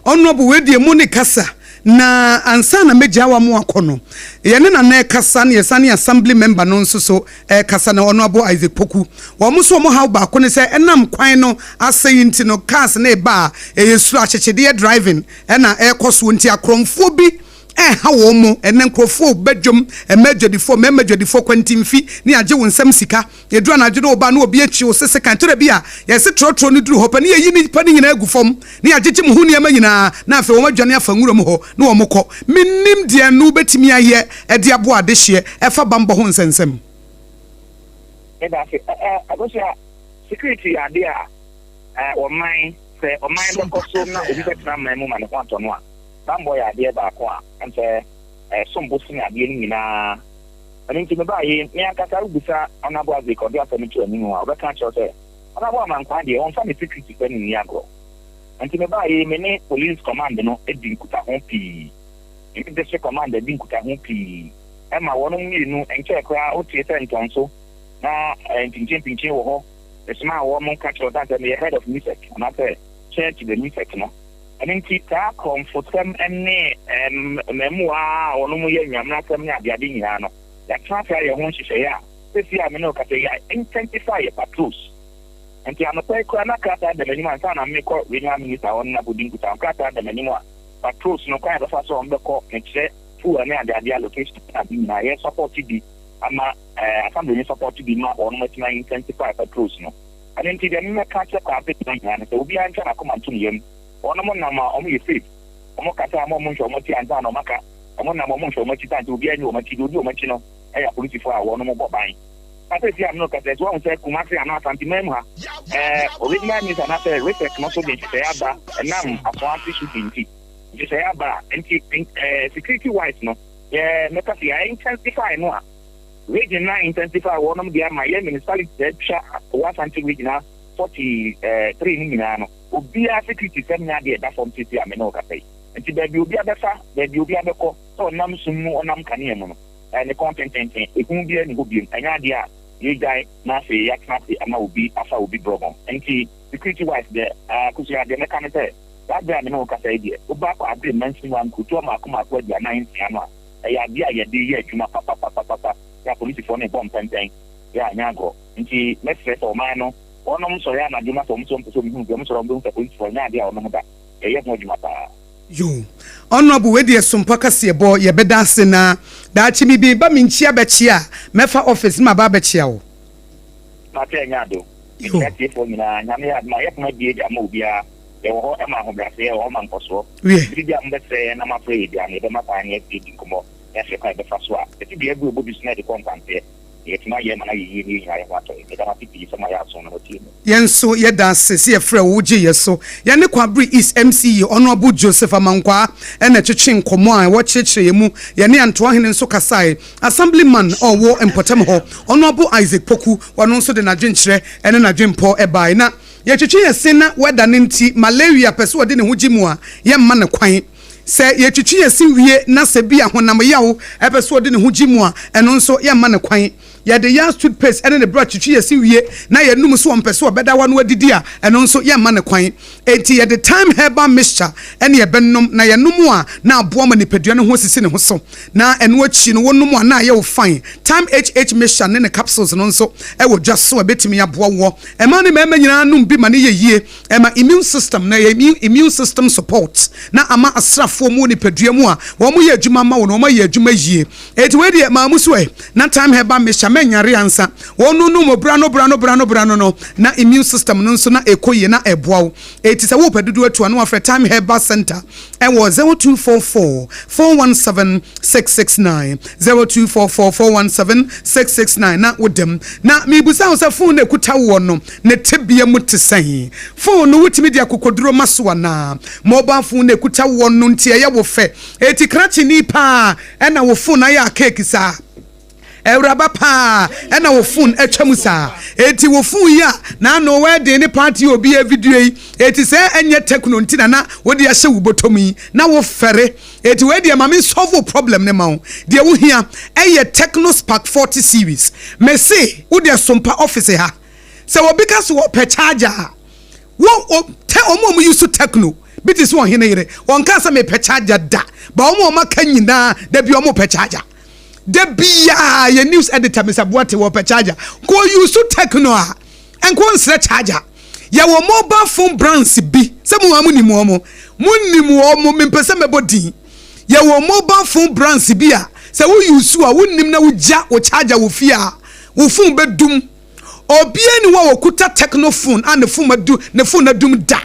A: honorable we mu ne kasa na ansa na meja wa mu akono ye ne na kasa na yesane assembly member no nso so kasa na honorable Isaac Poku wo mu so mo ha ba ko ne se enam kwan no asayi nti no cars na ba yesu akyekede driving na ekoso nti akromfo bi ha wo mu enen krofo badwom emedwadifo memedwadifo kwantimfi ni age wo nsam sika yedura na age do ba na obi achi wo sese kantere bia yese trotro ni duru hopa ni yeyi ni pa ni nyina agufom ni agege mu hu ni ama nyina na afa wo madwane afa nwura mu ho na wo mokọ minnim de anu betimi aye ede abo adehye efa bambo ho nsensem
F: AKOSUA security ade a o man se o man be koso na obi betra man mu ma ne kwanto no a bambo ya ade ba ko a nse sombo sin ade ni nyina ani nti me ba ye me akata rubusa onabo azik odi afami to ani no a obeka cho se onabo amankwa de on fa me security kwa ni agro nti me ba ye me ne police command no edi nkuta ho pi ni district command edi nkuta ho pi e ma wono mminu enche kwa o tie se ntonso na pinche wo ho esma wo mo ka cho that me head of music na say church the music no ani nti ta comfort them ene memua wono mo ye nyamna sam ya biade nyina no ya transfer ye ho hyehyɛ ya sesi a me no ka say ya intensify patrols and the Amapeka Kata, the minimum son, and make up with minister on Nabudin Kata, the minimum. But true, no kind of us on the court and say, who are near the allocation have been my supported the assembly support to be more on much 925 for true. No, and then the minimum catch up carpet, and so we are trying to come on to him. One of them are only faith. Omokata, Momon, Shomoti, and Zanomaka, among them, Momon, time to be a new material, Machino, a police for one more buying. I think I'm not as one said, Kumasi and not anti-memha. Original is another research, not so much, and now a party shooting tea. You say, and security wise, no, make us intensify more. Region 9 intensify one of the Miami municipality, one until region 43 million. Be a security seminar there, that's from City Amenoka pay. And there will be a better, there will be a better, so Nam Sumu or Nam Kaniamono. And the content, it won't be any good being an idea. You guy, Nasi, Yaknati, and will be after will be broken. And security wise there, because you are the mechanic. That day, I know what I did. Back, I did mention one could to my come up with your 9th annual. I idea, yeah, papa, ya police for a bomb painting. Yeah, Nago. And she, let's say for mine. One of them, so I do not from some the police for an idea on that.
A: You honorable wedi SOMPA kase bo ye bedase na da chimi bi ba minchia bechia mefa office ma ba bechia wo
F: ma te nyado ikati fo nyina nyame ya ma yek ma bi eja ma obia e wo e ma ho brase e wo ma nkoso bi dia mbese na ma free dia me be ma pa anya ti nkomo ya se ka be faso a ti bi egu obo business de content yetuma ye mana ye ni ya wato e da ma pipi so ma ya so na ti
A: yenso ye dance se ye frɛ wo gye yeso ye ne kwabri is MCE honorable Joseph Amankwa ene twetwe nkomo a wo kyekye mu ye ne anto ahene nso kasae assemblyman owo empotem ho honorable Isaac Poku wono nso de nadwenkyerɛ ene nadwenpɔ ebae na ye twetwe ye se na weda ne nti malaria pese wo de ne ho gye mu a ye mma ne kwan se ye twetwe ye se wie na se bia honam yawo epese wo de ne ho gye mu a eno nso ye mma ne kwan ya de ya street pace ene ne bra twetwe ye se wie na ye num so ompese obeda wa no adidi a eno nso ye mma ne kwan enti ye the time herbal mixture ene ye bennom na ye num a na aboa ma nipadua ne ho sisi ne ho so na eno achi no wonum a na ye wo fine time HH mixture ne capsules no nso e wo dwa so betimi aboa wo e ma ne mema nyina num bi ma ne ye yie e ma immune system na ye immune system support na ama asrafo mu nipadua mu a wo mo ye adwuma ma wo no mo ye adwuma yie enti we de ma muso e na time herbal mixture menyare ansa wonu no mo brano no na immune system no nso na ekoye na eboawo eti se wo pedudu atu anu afre time herbal center e wo 0244 417 669 0244 417 669 na wodem na mibusa wo se phone na kuta wo no ne tebia mu tesen phone no wutimi dia kokoduro maso na mobile phone na kuta wo no ntia ye wo fe eti krachi ni pa e na wo phone na ya cake sa Euraba pa ena wo phone etwam sa eti wo phone ya na no wedding ni party obi a video yi eti se enye techno ntina na wo de ahye wo botomi na wo fere eti we de ma me solve problem ne ma wo de wo hia eye Techno Spark 40 series me say wo de SOMPA office ha se wo because wo pe charger wo te omo use techno bitis wo hene yire won ka se me pe charger da ba omo ma kan nyina da bi omo pe charger de bia ye news editor Mr. Boate wo pe charger ko use techno a en ko nsre charger ya wo mobile phone brands bi se mo amu ni mo me pese mebodi ya wo mobile phone brands bi a se wo use a wo nim na wo ja wo charger wo fi a wo phone bedum obie ni wo kuta techno phone and the phone madu ne phone adum da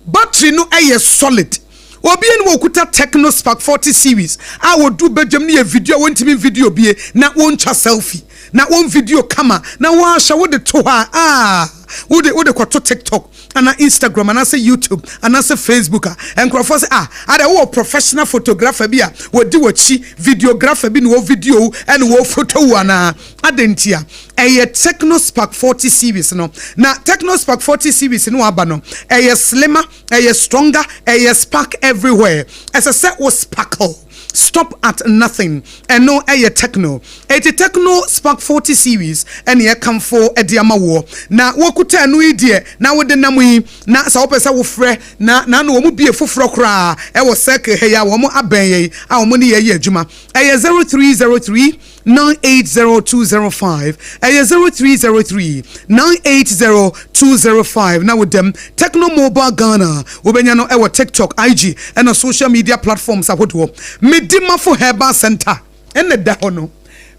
A: battery no eye solid obi enu okuta Techno Spark 40 series a wo du bedwam ne video wontimi video bie na wontwa selfie na won video camera na wo ahya wo de to ha wo de kwato TikTok ana Instagram ana se YouTube ana se Facebook enkrofo se ada wo professional photographer bi a wo di wachi videographer bi ne wo video and wo photo wana adentia eye Techno Spark 40 series no na Techno Spark 40 series no aba no eye slimmer eye stronger eye spark everywhere as a set was sparkle stop at nothing and no aye techno 80 techno spark 40 series and ye come for ediama wo na wokuta no idie na wode namu na sa wopesa wo frɛ na no mu bie foforo kra e wo sek he ya wo mu abenye a wo mu ne ye adwuma eye 0303 980205 0303 980205 now with them Techno Mobile Ghana wobenya no ewo TikTok IG and social media platforms ahodo medima for herbal center ene da hono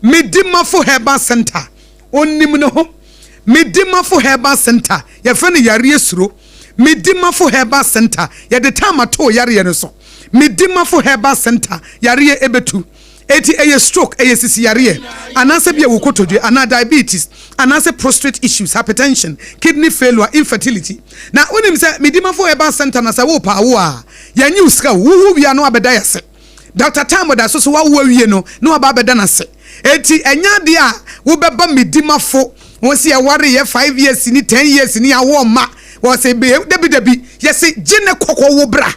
A: medima for herbal center onnim no ho medima for herbal center ye fe ne yare esuro medima for herbal center ye de tamato yare ne so medima for herbal center yare ebetu eti eye stroke eye sisiare anase bia wokotodwe ana diabetes anase prostate issues hypertension kidney failure infertility na onim se medima for herbal center na se wo pa wo a yanyi uska wo bia no abeda yese Dr. Tamoda so wa wo wie no no aba abeda na se eti enya de a wo beba medima fo won se aware ye 5 years ni 10 years ni awo ma wo se be debi yese gine kokko wo bra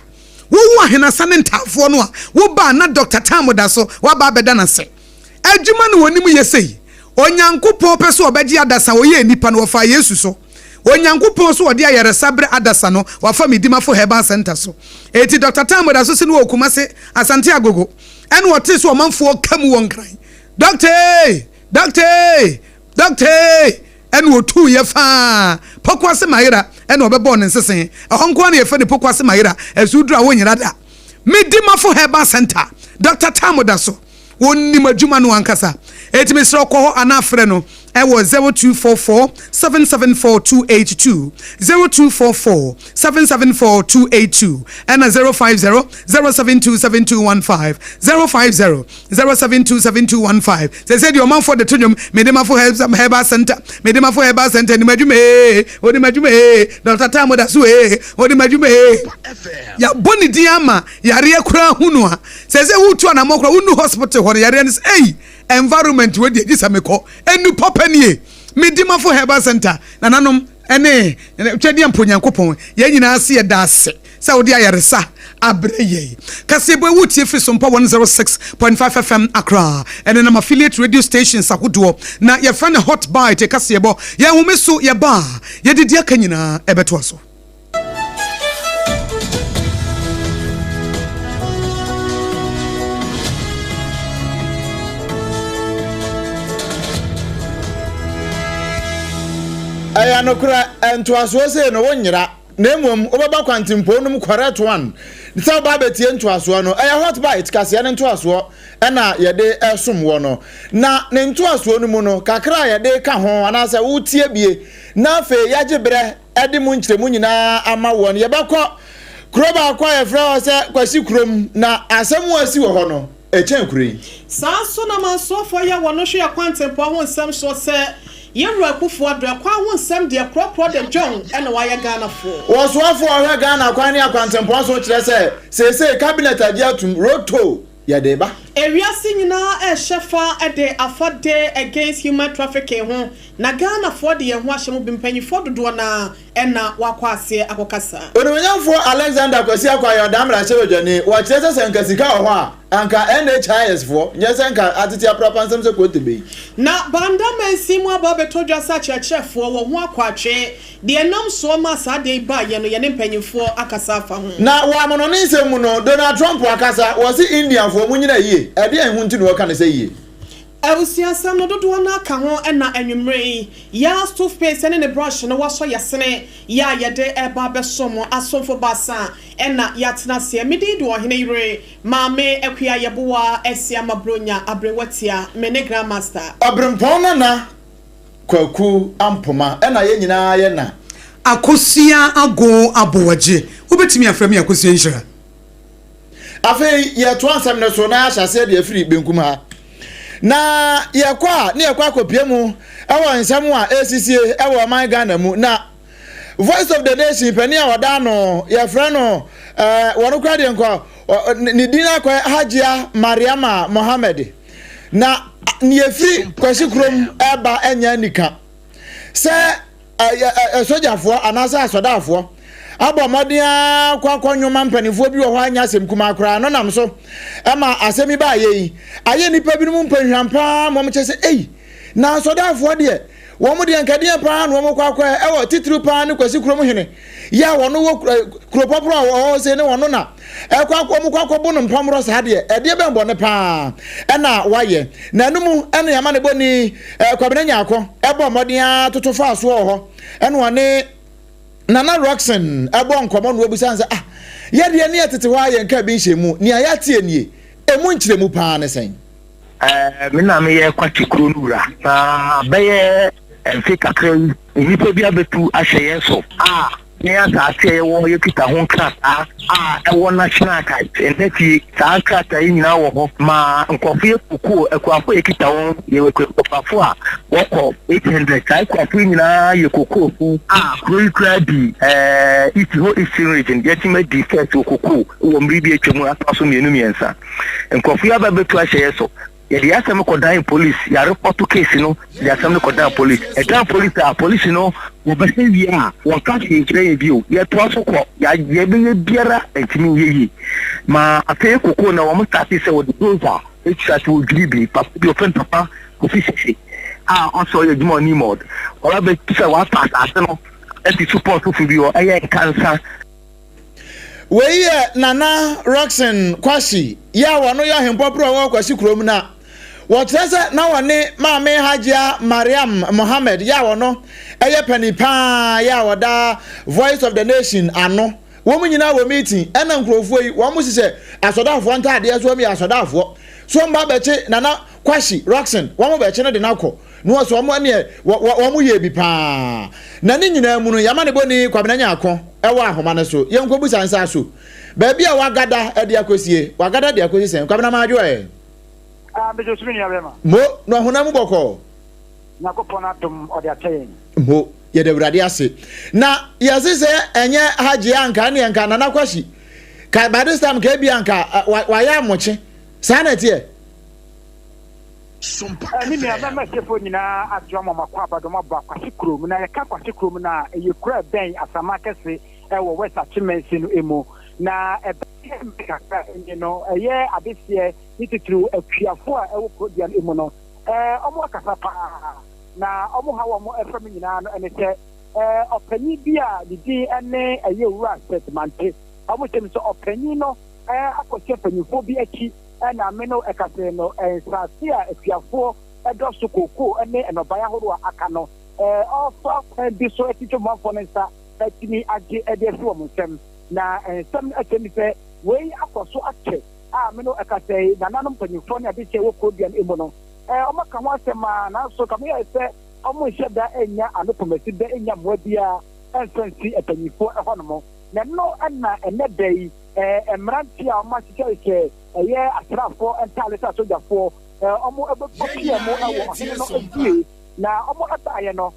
A: wo ahena sane ntafo no a wo ba na Dr. Tamoda so wa ba beda na se adwuma no wonim yesei onyankopon pese obegye adasa wo ye nipa no wo fa Yesu so onyankopon so ode ayere sabre adasa no wa fa medima fo herbal center so eti Dr. Tamoda so se no okuma se asante agogo ene wote so omanfo kamu won kran doctor ene otu ye fa pokwase mayira ene obebo ne nsesen ehonko na ye fa ne pokwase mayira esudura wonyira da medima fo herbal center Dr. Tamoda so wonni madwuma no ankasa eti mesro ko ana frɛ no ewo 0244 774282 0244 774282 and 050 0727215 050 0727215 they said your man for the tunyum medima for herbal center ni madwume oni madwume Dr. Tamoda so oni madwume ya boni diama yare akura hunu a say wutu anamokra unu hospital ho yare is environment we dey gisameko enu popanie medima for herbal center na nanom ene twede amponyankopon ye nyina ase ye da ase saudi ayaresa abreye kasebo wutie fi SOMPA 106.5 FM Accra ene na affiliate radio stations ahodo na ye fa ne hot bite kasebo ye homeso ye ba ye didi aka nyina ebeto aso
G: aya no kura entoaso se no wonyira na emom obaba kwantimpo num correct one nta ba betie ntoaso no aya hot bite kase ne ntoaso na yede esom wo no na ne ntoaso no mu no kakra yede ka ho anase wutie bie na fe yagebre ede mu nkyeremu nyina ama wo no yebekọ kroba akwa ye fra se kwasi krom na asemu asi wo ho no echen kuri
H: sa so na mansofo ya wo no hwe ya kwantimpo ho nsem so se Yemro akufo adra kwa won sam de kropro de John ene wa ye Ghana fo.
G: Wo so afo wa Ghana kwa ne akwantempo so kire se cabinet agiatum roto ya deba.
H: Ewiase nyina shefa de afade against human trafficking ho na Ghana fo de ye ho ahye mo bimpanyifo dodo na ena wakwase akokasa.
G: Ononyamfo Alexander Kwasi akwayo damra chebedwane wo kire se nkasika ho a anka NHIS fo nyese nka atitia propansem se kwotebe
H: na banda mensimu ababeto dwasa chefo wo ho akwatwe de enam so ma sa de ba ye no ye ne mpanyimfo akasa fa ho
G: na wo amono ne nsem no Donald Trump akasa wo si India fo munyina yie ade ehun ti no wo kan se yie
H: Awusia sam no dodo na aka ho na anwumre ya toothpaste ne brush no waso yesene ya yede eba besomo asomfo basa na yatena se medi do OHENEYERE maame akua yeboa esia mabronya abrewatia mene grandmaster
G: obrempong na kwaku ampoma na ye nyina ye na
A: AKOSUA ago ABOAGYE wobetimi aframi AKOSUA nhira
G: afi ye to ansem ne so na ahyase de afiri benkum ha na yekwa akopiemu ewo nsem a ACC ewo man Ghana mu na Voice of the Nation pani a wada no ye frɛ no wono kwa de nko ni dina kwa Hajia Mariama Mohammed na ni efiri kwasi krom eba enya nika se sojafo anasa asodafo abo modia kwa nwoma mpanifo bi wo ho anya asem kuma akra no nam so ema asemi ba ye aye nipa bi mu mpanhwampa mo mche se na sodafo de wo mo de nkade pa no mo kwa ewo titru pa ne kwasi kuro mo hene ya wono wo kuro popro wo se ne wono na kwa mo kwa bo no mpamro sa de de be mbo ne pa na waye na numu ene yama ne boni kwabena nyako ebo modia totofa aso ho ene wone Nana Roxen ebo nkomo no obusanza ye de ne etete wa ye nka bi nhemu ni ayate nie emu nkyeremu pa ne sen
I: me na me ye kwati kuro nura na beye enfi kakra nipa bi abetu ahye so ne aka wo ye kita ho krata ewo national card entity ta krata nyina wo ho ma nkofie kuku ekwafo ye kita ho ye kwafo woko 800 ta kwafu nyina ye kokofu kura bi iti ho eastern region ye time defect okuku wo mribi etwemu aso miensa nkofie abetu ahye so the asem ko down police ya report case no the asem ko down police e down police no wo be se wi wo ka se kire bi o ye to so ko ya ye be biara entimi yeyi ma afei koko na wo mutati se wo the doza e chat wo gribi papa bi ofen papa ko fi se also ye dimo ni mod ora be se wa pass aseno e ti support fu bi o e ye cancer
G: we Nana Roxen Kwashi ya wono ya hempopro wo kwasi kurom na wotrese na wone maame Hajia Mariam Mohammed ya wono eye panipa ya woda Voice of the Nation ano wo munyina wo meeting ena nkrofo yi wo mu sise asodafo ntade so mi asodafo so mba beche Nana Kwashi Roxen wo mu beche no de nakọ no so wo ne wo mu ye bi pa na ni nyina mu no yama ne boni kwabena nyako ewa ahoma ne so ye nkobu sansa so ba bia wagada e de akosie wagada de akosie sen kwabena ma adwo
J: be josumi ni abema
G: mo no honam boko
J: na kopona dum ode atayen
G: mo ye de wrade ase na ye sese enye Haji anka ne anka Nana Kwashi ka by this time ka bia anka wa ya moche sana tie
J: ni me abema sefo nyina adwo mama kwa abadoma ba kwasi krom na ye ka kwasi krom na ye kura ben asama kese wo west achimensi no emo na kakra no ye abesie nititru akuafo a ewo prodian emo no omo akasa pa na omo hawo mo efam nyina no ene se opanyi bi a didi ene eye wura statement omo tem so opanyi no akose panyifo bi aki na me no ekase no ensase a akuafo edoso koko ene enobaya horo aka no ofa bi so etito manfo nsa etini age edefi wo nsem na nsem etemi se wei akoso ake me no ekase na nanom panyifo ne ade che wo kodian emo no omo ka ho asema na so ka me se omo hweda enya anopomasi da enya moabia enfansi epanyifo ehonomo na no na enedai emranti a omo chiche eye atrafo entale sa sojafo omo ebopia mo ewo hene no edie na omo abaye no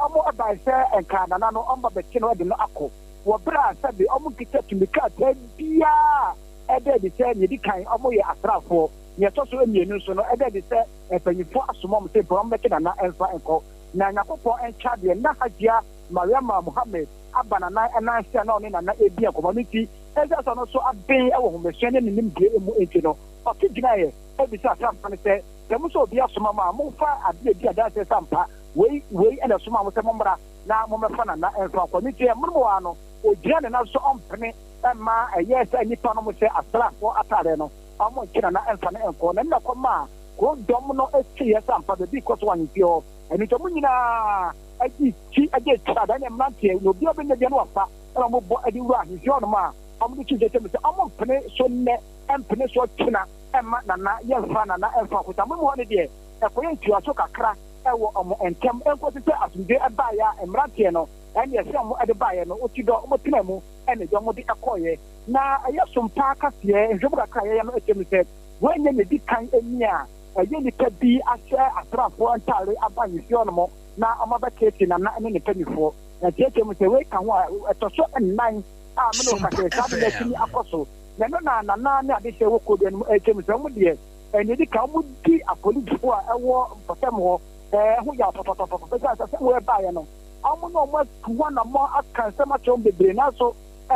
J: omo abaye se enka na no omo be kino de no akọ wo bra sabe omo kita tumika tabia ede de se nyedi kan omo ye atrafo ye to so emienu so no ede de se epanyifo asomo mo se bro mo kina na enfa enko na nyakopọ encha de na Hajia Mariam Mohammed abana na enansia na oni na ebia community eza so no so aben e wo homehwe ne nim de emu enti no okigina ye ebisa sampa ne se dem so obi asoma ma mo fa ade bi ada se sampa wei ena soma mo se mombra na mo mefa na enfa community e mo wa no ogyina ne na so ompene ma eye se nipa no mo se atrafo atare no amo kina na enfa na enko na na koma ko dom no eti ye sampa de bi ko so wanpio eni to munyina aji chi aje tsada ne mante no bi obi ne de no afa na mo bo adi wura hihyo no ma amu chi de te se amu pene so ne empene so kina emma na ye fa na enfa ko ta mo ne de e ko ye ntua so kakra e wo omo entem enko te asunde e ba ya emrante no eni ye se amu ade ba ye no oti do mo tina mu ene de mo de akoye na ye sompa kase nhwebu kakra ye no etem se wo nye ne di kan enia ye ni tabi asha atrafo antare abanyifio no mo na amabaketi na ne ne panifo na tiete mu se we kan ho etoso nnan a me no ka se ka de tini akoso na no na ne ade se wo ko de no etem se mu de eni di ka mu di apolifo a ewo potem ho ho ya papa se se we ba ye no amu no mo tuwa na mo aka se ma chom bebre na so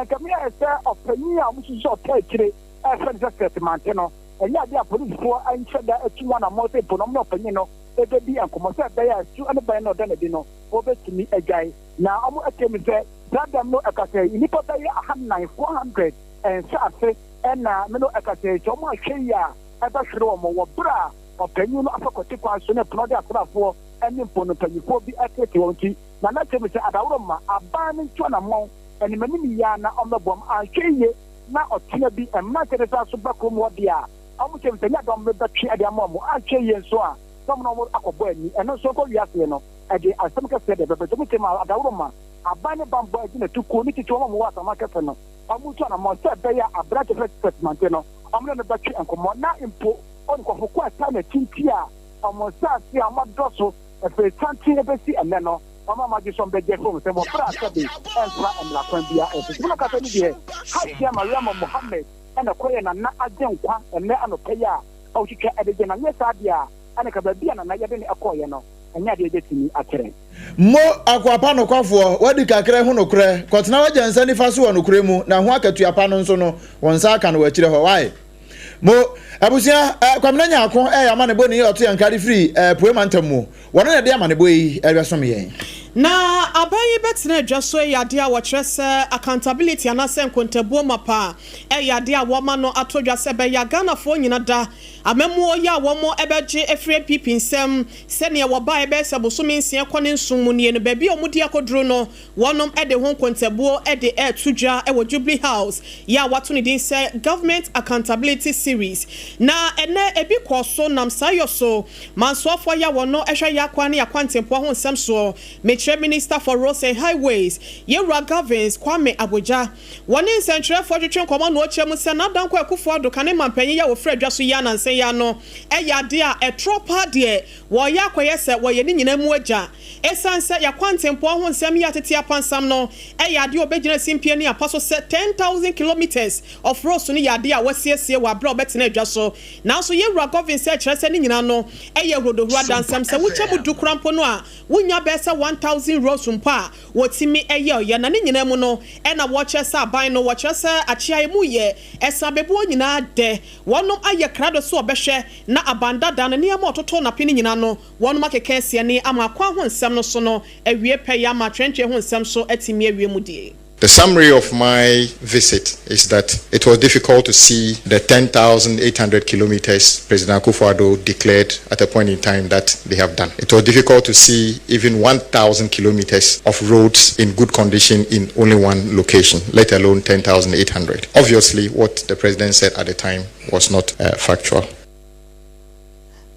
J: Camilla said of Penia, which is your take, as a Manteno, and yet they are police for and said that you want a more phenomenal Penino, they be a commercial there, 200 by no Danadino, over to me a guy. Now I'm a came there, that them no Akase, in Nipoda 400 and Sasse, and Mino Akase, Joma Kaya, Abashromo, or Bra, or Penino Apocotica, Sooner Ploda for, and Impono Penny, be at 20. Nana tell me say Adawroma, a banning to an amount, and many yana on the bomb, I say now or tina be a market as a back home what they are. I would say that don't make that chair their mom, I say and so on. Someone will accompany, and also call Yasiano, and the Asamica said, but to me, Adawroma, a banner bomb boy in a 2 committee to one water market. I'm going to a a branch of expert Montano. I'm going to back and come on now in Poe on quite time a TPR. I'm going to see a mud dorsal, a very tanty, and then Mama Magison Beja home, and what Prasabi, and La Quambia, and look at any day. Hatia Mariama Mohammed, and a Koyan and not a Jankwa, and Neano Paya, Oshika Edijan, and yes, Adia, and a Cababian, and I didn't Akoyano, and Nadia Destiny at Terrain.
G: Mo akwapano kwafo wadi kakre hu no kre kwatena waje nsa ni faso no kre mu na ho akatu apano nso no wonsa aka no wachire ho why mo abusia kwamna nya akon amane boni oto yankari free poema ntamu wono na de amane boyi ebesom yen
H: na abayi betena dwaso yade a wokyerese accountability anase nkontabuo mapa yade a woma no atodwa se be ya Ghana fo nyina da amemu ya womo ebeje efre pipinsem se ne woba ebe se bosome nsia kone nsum ne no ba bi omudi akodro no wonom ede ho nkontabuo ede tudwa ewo Jubilee House ya wato ne din se Government Accountability Series na ene ebi koso nam sayo so mansofo ya wono ehwa ya kwane ya kwantempo ho nsem so Minister for Roads and Highways, Yera Governs, Kwame Abuja. One in Central for the Train Command Watch, Musana Danko Kufuado, Kanema Penya, or Fred Jasuyan and Sayano, Eya dear, a tropa dear, Waya Quayesa, Wayanin Mweja, Essansa, Yaquantem, Pohon, Samiatia Pansamno, Eya dio Beginers in Piania, Apostle set 10,000 kilometers of roads to Niadia, West Yesia, were brought back to Nejaso. Now, so Yera Governs said, Chesenino, Eya Rodo Radan Samsa, whichever do Cramponoa, Wunya Bessa 1,000 rows from pa wotimi eye na ne nyina mu no e na wo kyesa aban no wo kyesa achia mu ye esa bebo nyina de wonom aye krado so obehwe na abanda da ne niam ototo na pini nyina no wonom akeka sia ne ama kwa ho nsem no so no awie pe ya ma twentwe ho nsem so atimi awie mu die.
K: The summary of my visit is that it was difficult to see the 10,800 kilometers President Akufo-Addo declared at a point in time that they have done. It was difficult to see even 1,000 kilometers of roads in good condition in only one location, let alone 10,800. Obviously, what the President said at the time was not factual.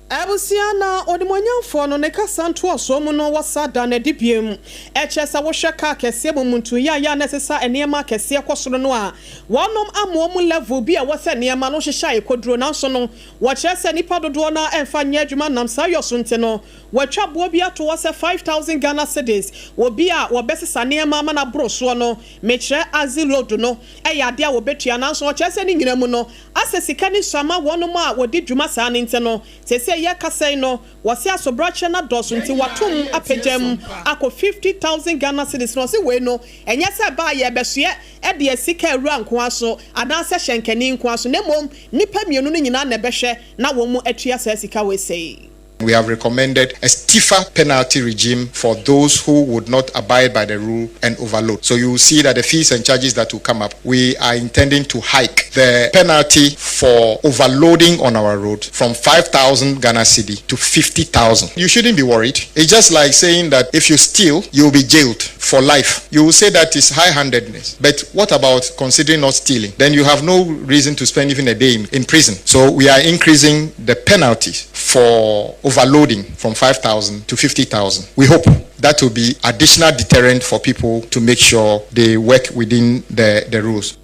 H: Abusiana odimonyamfo no ne kasanto asomu no wasada na dibiem echesa wo hweka kese muntu ya necessary enema kese kwosoro no a wonom amomu level bi a wose enema no hwehya ekoduro na so no wo chese nipa dodo na emfa nya adwuma nam sayo so nte no watwa bo bi ato wose 5,000 Ghana cedis wo bi a wo besesa enema ma na broso no mekire azirodo no eyade a wo betua na so wo chese ni nyina mu no asesika ni sama wonom a wodi dwuma sa ne nte no sese ya kasai no wasi asobrache na dosu nti watum apejam ako 50,000 Ghana cedis no se we no enye se ba ye besue e de sika ewura nko aso adanse hyenkani nko aso nemom nipa mienu no nyina na behwe na wo mu atua sa sika we sei.
K: We have recommended a stiffer penalty regime for those who would not abide by the rule and overload. So you will see that the fees and charges that will come up, we are intending to hike the penalty for overloading on our road from 5,000 Ghana cedi to 50,000. You shouldn't be worried. It's just like saying that if you steal, you'll be jailed for life. You will say that is high-handedness. But what about considering not stealing? Then you have no reason to spend even a day in prison. So we are increasing the penalties for overloading from 5,000 to 50,000. We hope that will be additional deterrent for people to make sure they work within the rules.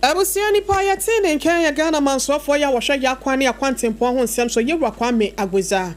H: Abusiani pa yatene nkanya Ghana mansofo ya wohwe ya kwane akwantempo ho nsem so yewura Kwame Agbeza.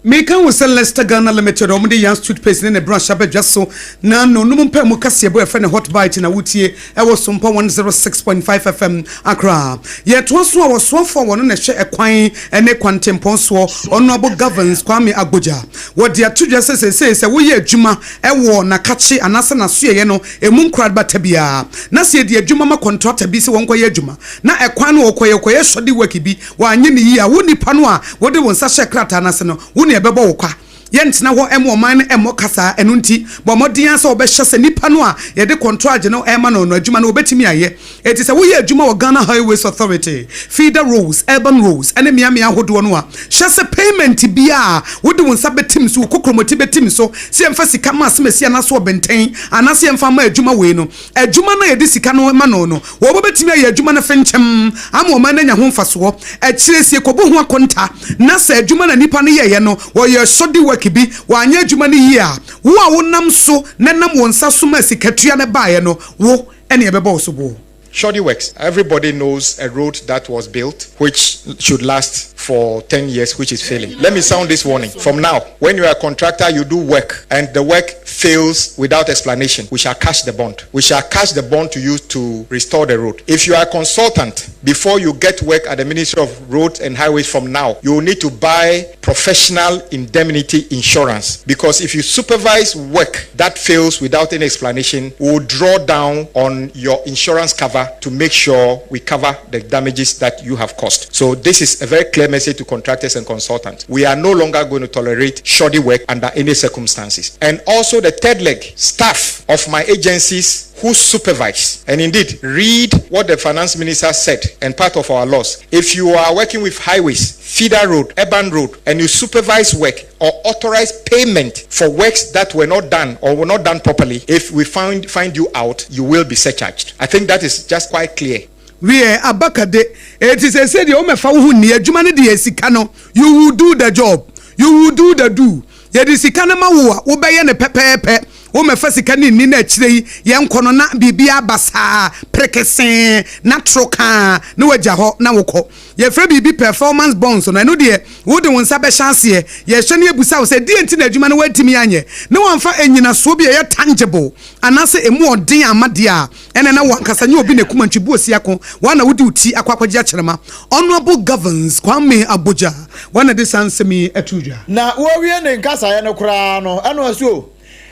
A: Meka wo sell Leicester Ghana Limited omde yan street pace ne branch abedwa so na no num pa mu kase bo efe ne hot bite na wutie e wo SOMPA 106.5 FM Accra ye to so wo so for wono na hwe ekwan ene kwantempo so ono abo governs Kwame Agbeza wo de atudwa se wo ye adwuma wo na kache anase na so ye no emu nkra bata bia na se de adwuma ma contractor bi se won koye adwuma na ekwan no koye sodi work bi wa anye ne yi a wo nipa no a wo de won sa hye krata anase no wo ne ebebo wo kwa yentina ho emo man emo kasa enu nti bo modin asa obehye se nipa no a ye de contract no ema no adwuma no obetimi aye eti se wo ye adwuma wo Ghana Highways Authority feeder roads urban roads ene miamia hodo no a hye se payment bia wo de won sa betim so kokromoti betim so se emfa sika ma asemesi na so obenten anase emfa ma adwuma we no adwuma na ye de sika no ema no no wo obetimi aye adwuma na fenchem ama o man na nya ho mfaso e kire sie kobo ho akonta na se adwuma na nipa no ye no wo ye sodi kibi wanya adwuma ne yi a wo a wonam so nenam wonsa so ma sikatua ne baaye no wo ene ebeba so bo.
K: Shoddy works. Everybody knows a road that was built which should last for 10 years, which is failing. Let me sound this warning. From now, when you are a contractor, you do work and the work fails without explanation, we shall cash the bond. We shall cash the bond to use to restore the road. If you are a consultant, before you get work at the Ministry of Roads and Highways from now, you will need to buy professional indemnity insurance, because if you supervise work that fails without any explanation, we will draw down on your insurance cover to make sure we cover the damages that you have caused. So this is a very clear message to contractors and consultants. We are no longer going to tolerate shoddy work under any circumstances. And also the third leg, staff of my agencies who supervise. And indeed, read what the finance minister said and part of our laws. If you are working with highways, feeder road, urban road, and you supervise work or authorize payment for works that were not done or were not done properly, if we find you out, you will be surcharged. I think that is just quite clear.
A: We abakade it is a said you me fa wo ni adwuma ne de sika no, you will do the job, you will do the do. Ye de sika na ma wo a wo be ye ne pepepe wo me fa sika ni na akire ye nkono na bibia basa prekesen na troka na wagya ho na wokọ ye fra bibi performance bonds no eno de wo de won sa be chance ye hwe ne ebusa wo se de enti na adwuma na watimi anye ne won fa enyina so bi ye tangible anase emu odin amade a ene na wankasa nye obi na kumantwibu osiako wana wodi uti akwakwaje akyerema honorable governs Kwame Abuja wana de sansemi atudwa
G: na wo wie ne nkasa ye no kura no eno aso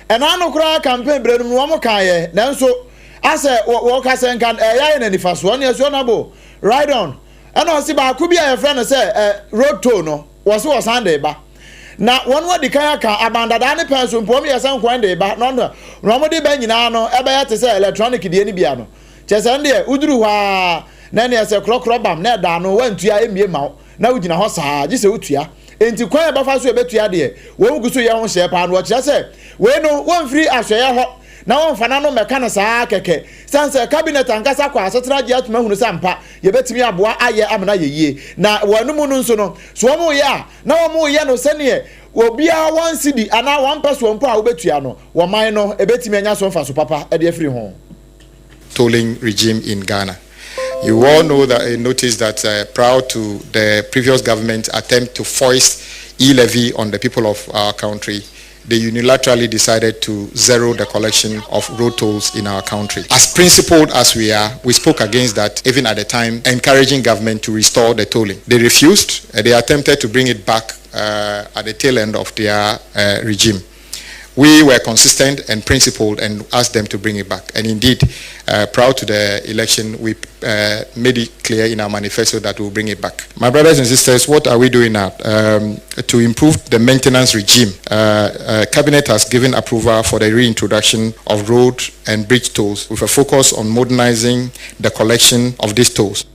G: ena no kura campaign brenum wo mo kan ye nanso ase wo kasa nkan ya na nifaso ne aso na bo ride on ena o si ba ku bia ye friend say road toll no wo so Sunday ba na won wadi kan aka abandada ne penso mpom ye san kwan de ba no mo de ba nyina no ebe ya te say electronic de ni bia no chese nde uduru ha na ne se krokro bam na da no wantua emie ma na ugina ho saa gise utua enti kwan ba fa so ebetua de wo gusu ye ho hye pa no chese we no won free ahwe ho na won fana no meka na saa keke sanse cabinet ankasa kwa asetra gi atuma hunu sampa ye betimi aboa aye amna yeye na wonu mu no nso no so mo ye a na wo mo ye no sene obia 1 cedi ana 1 person mpo a wo betua no wo man no ebetimi anya so mfa so papa e de free ho
K: tolling regime in Ghana. You all know that notice that prior to the previous government attempt to foist e-levy on the people of our country, they unilaterally decided to zero the collection of road tolls in our country. As principled as we are, we spoke against that even at the time, encouraging government to restore the tolling. They refused. They attempted to bring it back at the tail end of their regime. We were consistent and principled and asked them to bring it back. And indeed, prior to the election, we made it clear in our manifesto that we'll bring it back. My brothers and sisters, what are we doing now? To improve the maintenance regime, Cabinet has given approval for the reintroduction of road and bridge tolls with a focus on modernizing the collection of these tolls.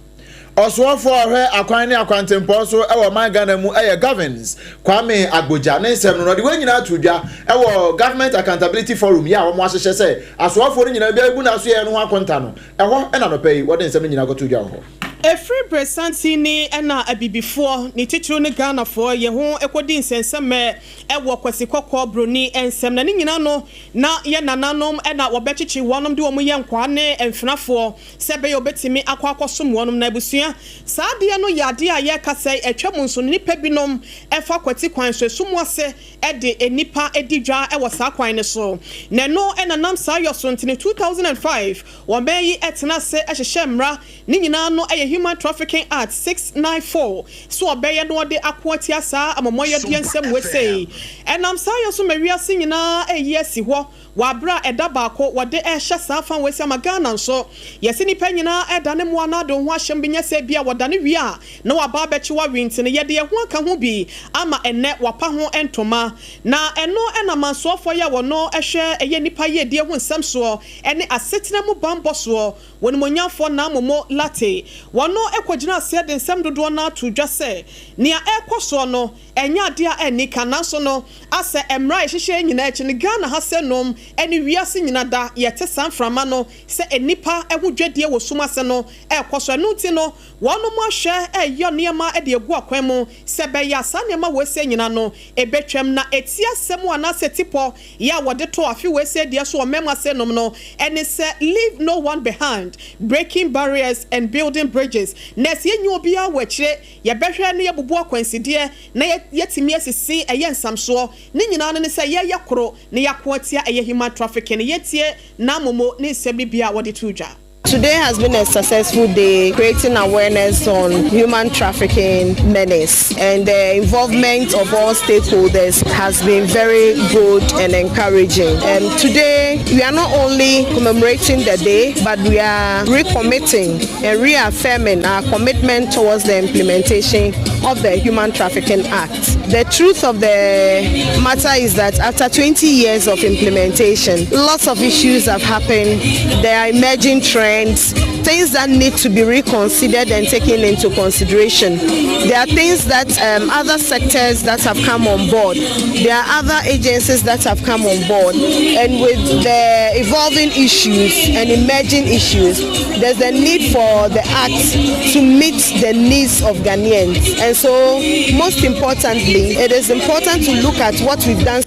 G: Also for her akwani akwantempo so e wo man Ghana mu e governs Kwame Abuja ne nsem no de wanyina atudwa e wo government accountability forum ya wo mo ahyehye se asoafo no nyina bia ebu na so ye no akonta no e ho e na no pay wo de nsem nyina gotudwa ho
H: Every presanti ni ena abibifo ni titru ne Ghana fo ye ho ekodi nsenseme e wo kwasi kokko broni ensem na ni nyina no na ye nananom ena wo bechichi wonom de wo ye nkwa ne emfnafo sebe ye obetimi akwakosom wonom na abusua saade no yade a ye kasai etwam nso nipa binom efa kwati kwan so sumwase e de enipa edidwa e wo sa kwan ne so na no ena nam sa yoso ntine 2005 wo be yi etena se ehyehye mra ni nyina no eye Human Trafficking Act 694 so obeye no de akwati asa amomoye de nsem we say enam sa yo so mawia sinyina eyesi ho wabra edaba ko wode ehye safan we say magana nso yesi ni panyina edane mo anado ho ahyem binya se bia wodane wi a na waba bechi wa winti ne yede ho aka ho bi ama enne wapa ho entoma na eno enamansoofo ya wono ehwe eye nipa ye de ho nsem so ene asetena mu bambo so woni monyafo na momo late wono ekogina se de nsem dodo na to dwase nia ekoso no enya ade a eni kana so no ase emra ehye nyina echi ne Ghana ha se nom eni wiase nyina da yete sanframa no se enipa ehudwade wo suma se no ekoso no ti no wono mo hwe eyo niema ede egu akwan mu se be ya sa niema wo se nyina no ebetwem na eti asem ana se tipo ya wode to afi we se de so memma se nom no eni se leave no one behind, breaking barriers and building bridges nes ye nyu obia wachire ye behwe ne ye bubu akwanside na yetimi asisi eye nsamso ne nyina ne se ye yakoro ne yakoatia eye human trafficking yetie na momo ne sebri bia wode tuja.
L: Today has been a successful day creating awareness on human trafficking menace, and the involvement of all stakeholders has been very good and encouraging. Today we are not only commemorating the day, but we are recommitting and reaffirming our commitment towards the implementation of the Human Trafficking Act. The truth of the matter is that after 20 years of implementation, lots of issues have happened. There are emerging trends, things that need to be reconsidered and taken into consideration. There are things that other sectors that have come on board. There are other agencies that have come on board. And with the evolving issues and emerging issues, there's a need for the Act to meet the needs of Ghanaians. And so, most importantly, it is important to look at what we've done.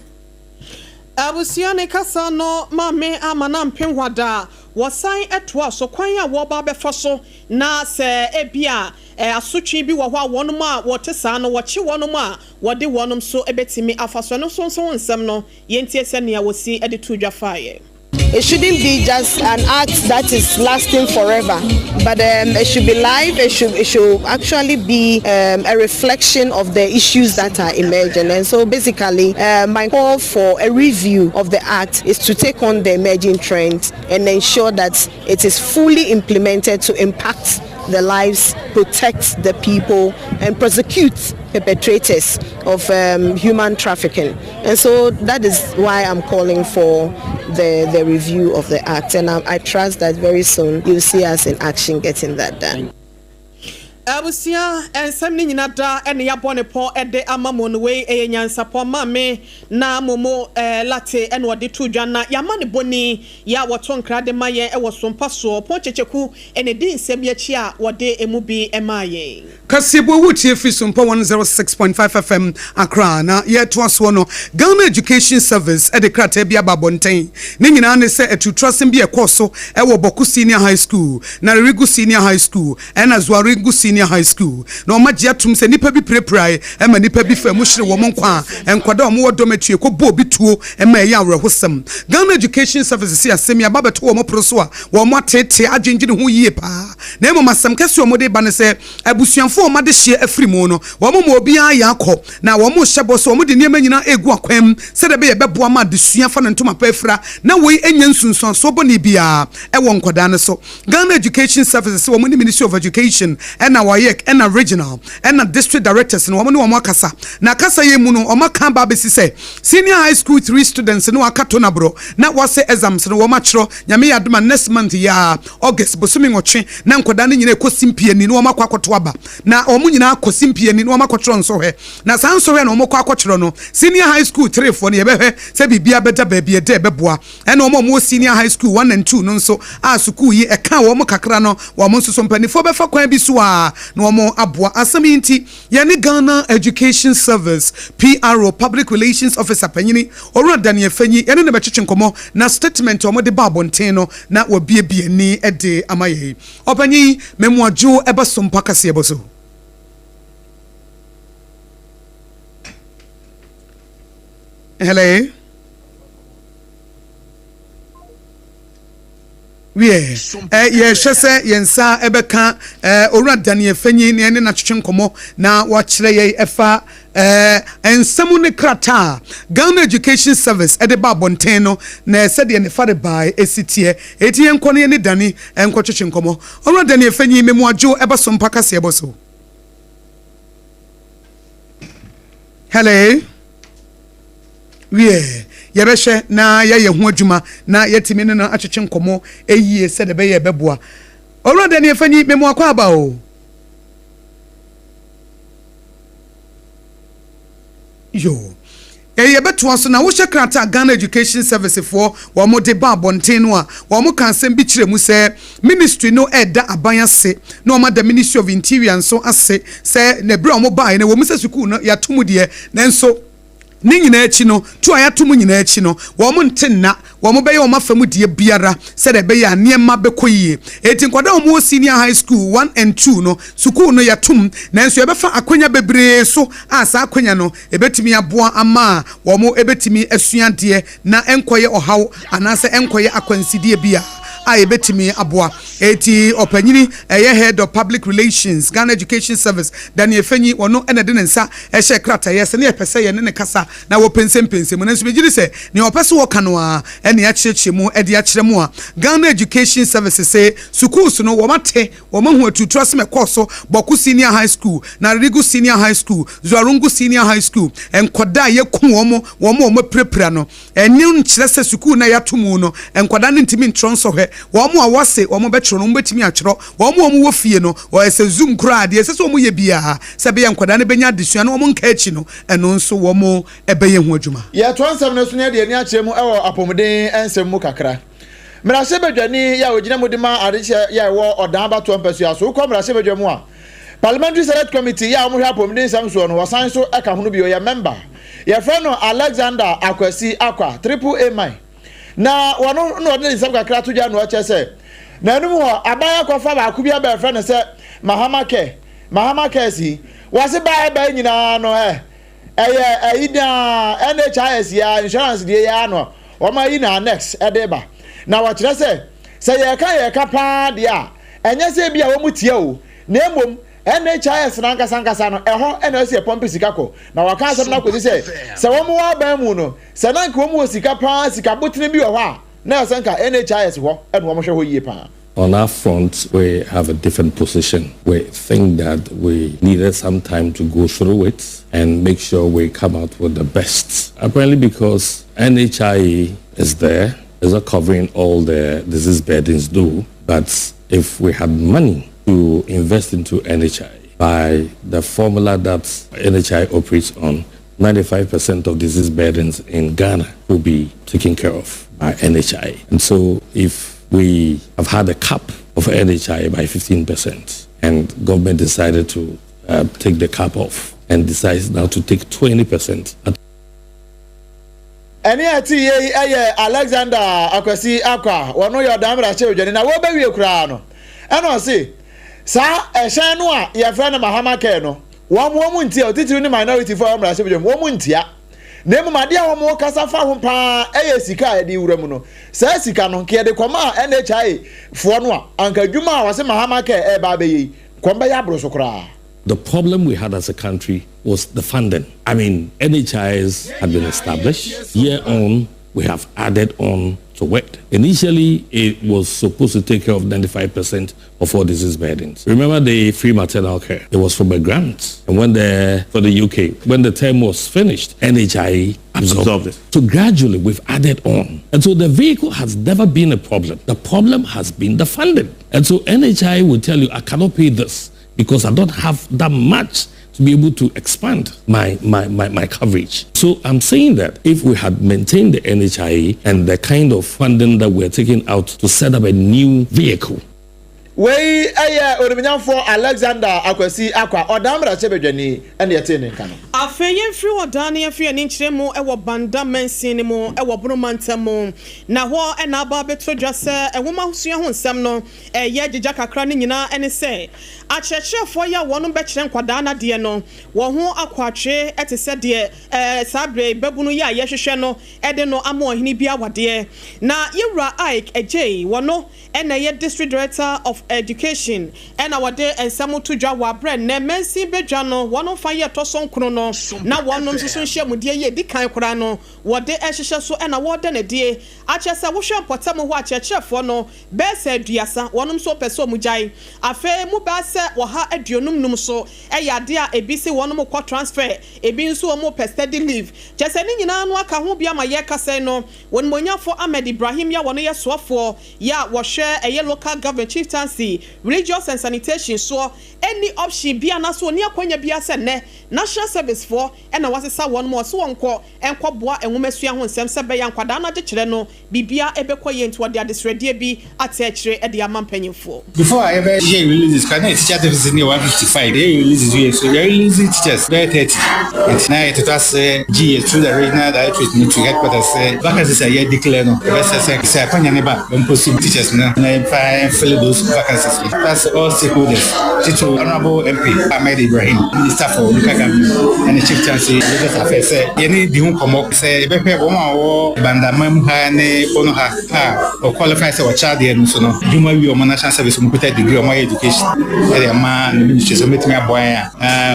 H: Abusiane kasa no mame amana mpemwada wasan etwa so kwan a wo ba befo so na se ebia asotwe bi wo ho a wonom a wote saa no woche wonom a wode wonom so ebetimi afaso no so nsem no yentie se ne a wosi ede to dwafaye.
L: It shouldn't be just an act that is lasting forever, but it should be live. It should actually be a reflection of the issues that are emerging. And so basically, my call for a review of the act is to take on the emerging trends and ensure that it is fully implemented to impact the lives, protect the people, and prosecute perpetrators of human trafficking. And so that is why I'm calling for the review of the act, and I trust that very soon you'll see us in action getting that done.
H: Abusia ensem ni nyina da ene ya bone po ede amamo no we enyansa po mame na momo late ene ode to dwana ya mane boni ya woto nkrade maye e wo sompa so po checheku ene di nsem ya chi a wode emubi emaye
A: Kasebo wuti fi SOMPA 106.5 FM Accra na ye to aso no Ghana Education Service e de krata bia babonten ni nyina ne se etutrasem bi ekoso e wo Boku Senior High School na Rigu Senior High School e na Zuarigu Senior High School na omagia tum se nipa bi preprai e ma nipa bi fa mu hire wo monkwa enkwada omo wodometue ko bo bi tuo e ma ya awrehosem Ghana Education Service se asem ya babeto wo moproso a wo motete agenjine ho yie pa na emo masem kese wo mode ba ne se abusuanfo o made hye afrimu no wo mo obi a yakọ na wo mo hyebo so wo mo de niema nyina egu akwam se de be ye beboa ma desua fa ne ntoma pa afra na wo enya nsunson so bo ne bia e wo nkoda ne so Ghana Education Service se wo mo ni Ministry of Education and WAEC and regional and district directors no wo ne wo akasa na akasa ye mu no o maka ba be se senior high school 3 students no akato na bro na wase exams no wo machro nyame yadoma next month ya August bosumi nwotwe na nkoda ne nyina ekosimpie ni no wo makwakoto aba na omu nyina akosimpie ni no wo makotro nso hwe na san so hwe no mo kwakotro no senior high school 3 fo ne ye behwe se bibia beta ba bia de beboa and omo senior high school 1 and 2 no nso a school yi e kan wo mo kakra no wo mo nso so mpanifo befa kwan bi so a no mo aboa asami nti ye ne Ghana Education Service PRO Public Relations Officer panyini Owura Daniel Fanyi ye ne betwetwe nkomo na statement omo de ba bonten no na wo bie ni e de amaye opanyi memuajo eba SOMPA kase eboso. wie ye hwese yensa ebeka owura Daniel Fanyi ne ne na twetwe nkomo na wa kire ye efa ensemu ne krata Ghana Education Service ede ba bonten no na sede ne fare bai esitie etie nkone ne dani enko twetwe nkomo owura Daniel Fanyi memu ajo eba SOMPA kase eboso. Hello wie yebehwe na ye hu adwuma na yetimi ne na atwetwe nkomo eyie se de be ye beboa owura Daniel Fanyi memu akwa aba o yo beto so na wo krata Ghana Education Service for wo mo de ba bonten no a wo mo kan sem bi kire mu se ministry no eda aban ase na o ma da Ministry of Interior so ase se na bre o mo ba na wo mu se school no ya tomu de na nso ni nyina echi no tu ayatom nyina echi no wo mo ntenna wo mo beye wo mafamu die biara se de beye anemma bekoyie eti nkwada wo mo senior high school 1 and 2 no school no yatom na nso ebefa akonya bebre so asa akonya no ebetimi aboa ama wo mo ebetimi asuade na enkoye ohaw anase enkoye akwansidie bia a ebetimi aboa eti opanyini head of public relations Ghana Education Service Daniel Fanyi wono ene de nsa ehye krata yese ne epese ye ne kasa na wo pensem na nso begiri se ne opese wo kano a ene akyerechye mu ede akyere mu a Ghana Education Service say schools no wo mate wo mahu atutu aseme course boku senior high school na Rigu senior high school Zuarungu senior high school enkoda ye ku wo mo prepare no enu nkyere se school na yatomu no enkoda ne ntimi ntronso he wo mo awase wo mo betro no betimi akyero wo mo wo fie no wo ese zoom kra de ese so mo ye bia se be enkoda ne benya adesua no wo mo nka echi no eno nso wo mo ebeye hu adwuma ye to ansem na so ne de ni akyere mu ewo apomden ensem mu kakra mrase bedwani ya ogina modima adeche ya wo odan ba to mpasu aso ko mrase bedwamu a Parliamentary Select Committee ya mo hwa apomden samso no wasan so eka hono bi o member ye friend no Alexander Akwasi Akwa AAA na wono no de nsam kakra to gya no a chese na enu ho abaya kofa ba akubia ba friend se Mahama si wase ba nyina no aida NHIS ya insurance die ya no o ma yi na next edeba na wa kire se ye ka pa dia enye se bia wo mutie o na emom NHIS na nkasa no eho ena se pompe sika ko na wa ka asem na kwesi se wo mo wa ban mu no se na nka wo mo sika pa sika botene bi wo ha na se nka NHIS ho ena wo mo hwe ho yie pa.
M: On our front, we have a different position. We think that we needed some time to go through it and make sure we come out with the best. Apparently because NHIE is there, it's not covering all the disease burdens though, but if we had money to invest into NHI by the formula that NHI operates on, 95% of disease burdens in Ghana will be taken care of by NHI. And so if we have had a cap of NHI by 15%, and government decided to take the cap off and decides now to take 20%.
G: Alexander Akwasi Akwa, wano your damra children, and I will be a crown. And I say, Sir, a shanwa, your friend Mahama Keno, one woman till the minority for Amra, woman tia. Nemu madia wo mo kasa fa ho pa sika edi wuramu no sa sika no nke de koma NHI fo no anka dwuma a wase Mahama ke ba be yi komba ya bro so kra.
M: The problem we had as a country was the funding. I mean, NHIs had been established. Year on, we have added on to it. Initially, it was supposed to take care of 95% of all disease burdens. Remember the free maternal care? It was from a grant. And for the UK, when the term was finished, NHI absorbed it. So gradually, we've added on. And so the vehicle has never been a problem. The problem has been the funding. And so NHI will tell you, I cannot pay this because I don't have that much to be able to expand my coverage. So I'm saying that if we had maintained the NHIE and the kind of funding that we're taking out to set up a new vehicle.
G: We for Alexander Akwasi Akwa Odamra Chebedwani and the attending Kano.
H: afeye free wadani free ani nkyeremu ewo banda mensin mu ewo bromantam na ho na aba betrodwa se ehoma hosua ho nsem no ye gigya kakra ne nyina ene se akyerɛkyerɛfoɔ ya wɔn bɛkyerɛ nkwadaa na deɛ no wɔn ho akwatwe ɛte sɛ deɛ sabre babunu ya yɛhwehwɛ no ɛde no ama ɔhene bi awadeɛ na yɛwura Ike Ejay wɔno ɛna yɛ district director of education ɛna wɔde nsɛm to dwa wɔ abrɛ na mensin bedwa no wɔn fa yɛ tɔso nkrono no na wɔn nso so hyɛ mu deɛ yɛ di kan kora no wɔde ɛhyehyɛ so ɛna wɔde ne die akyɛ sɛ wohwɛ mpɔtam ho akyerɛkyerɛfoɔ no bɛsɛ aduasa wɔn nso pɛ sɛ ɔmo gyae afei mu bɛsɛ waha aduonum num so ade a ebi se wɔn mo kɔ transfer ebi nso wɔn mo pɛ steady leave kyɛsɛ ne nyinaa no aka ho bia ma yɛ kasa no wɔn monyafo Ahmed Ibrahim ya wɔn yɛ soafoɔ ya wɔhwɛ ɛyɛ local government chieftaincy religious and sanitation so any option bia na so oni akwanya bia sɛ nɛ national service for ɛna wasesa wɔn mo so wɔn kɔ ɛnkɔboa ɛnwomasua ho nsɛm sɛ bɛyɛ nkwadaa na gyekyerɛ no bibia ɛbɛkɔ yɛ nto ɔde adesrɛdeɛ bi atɛkyerɛ ɛde ama mpanyinfoɔ
N: before I ever hear releases can I teacher deficit near 155 they releases here so they releasing teachers very 30 and now it was GS through the regional directorate need to headquarters vacancies are yet declared no best say appoint neba when posting teachers na fill those vacancies that's all stakeholders teacher honorable MP Ahmed Ibrahim minister for local government and the chieftaincy religious affairs say any the home come say be pay woman or bandamam ha ne ono ha or qualify say what child there so no juma wi o national service mu put degree on my education area ma ministry so metimi aboya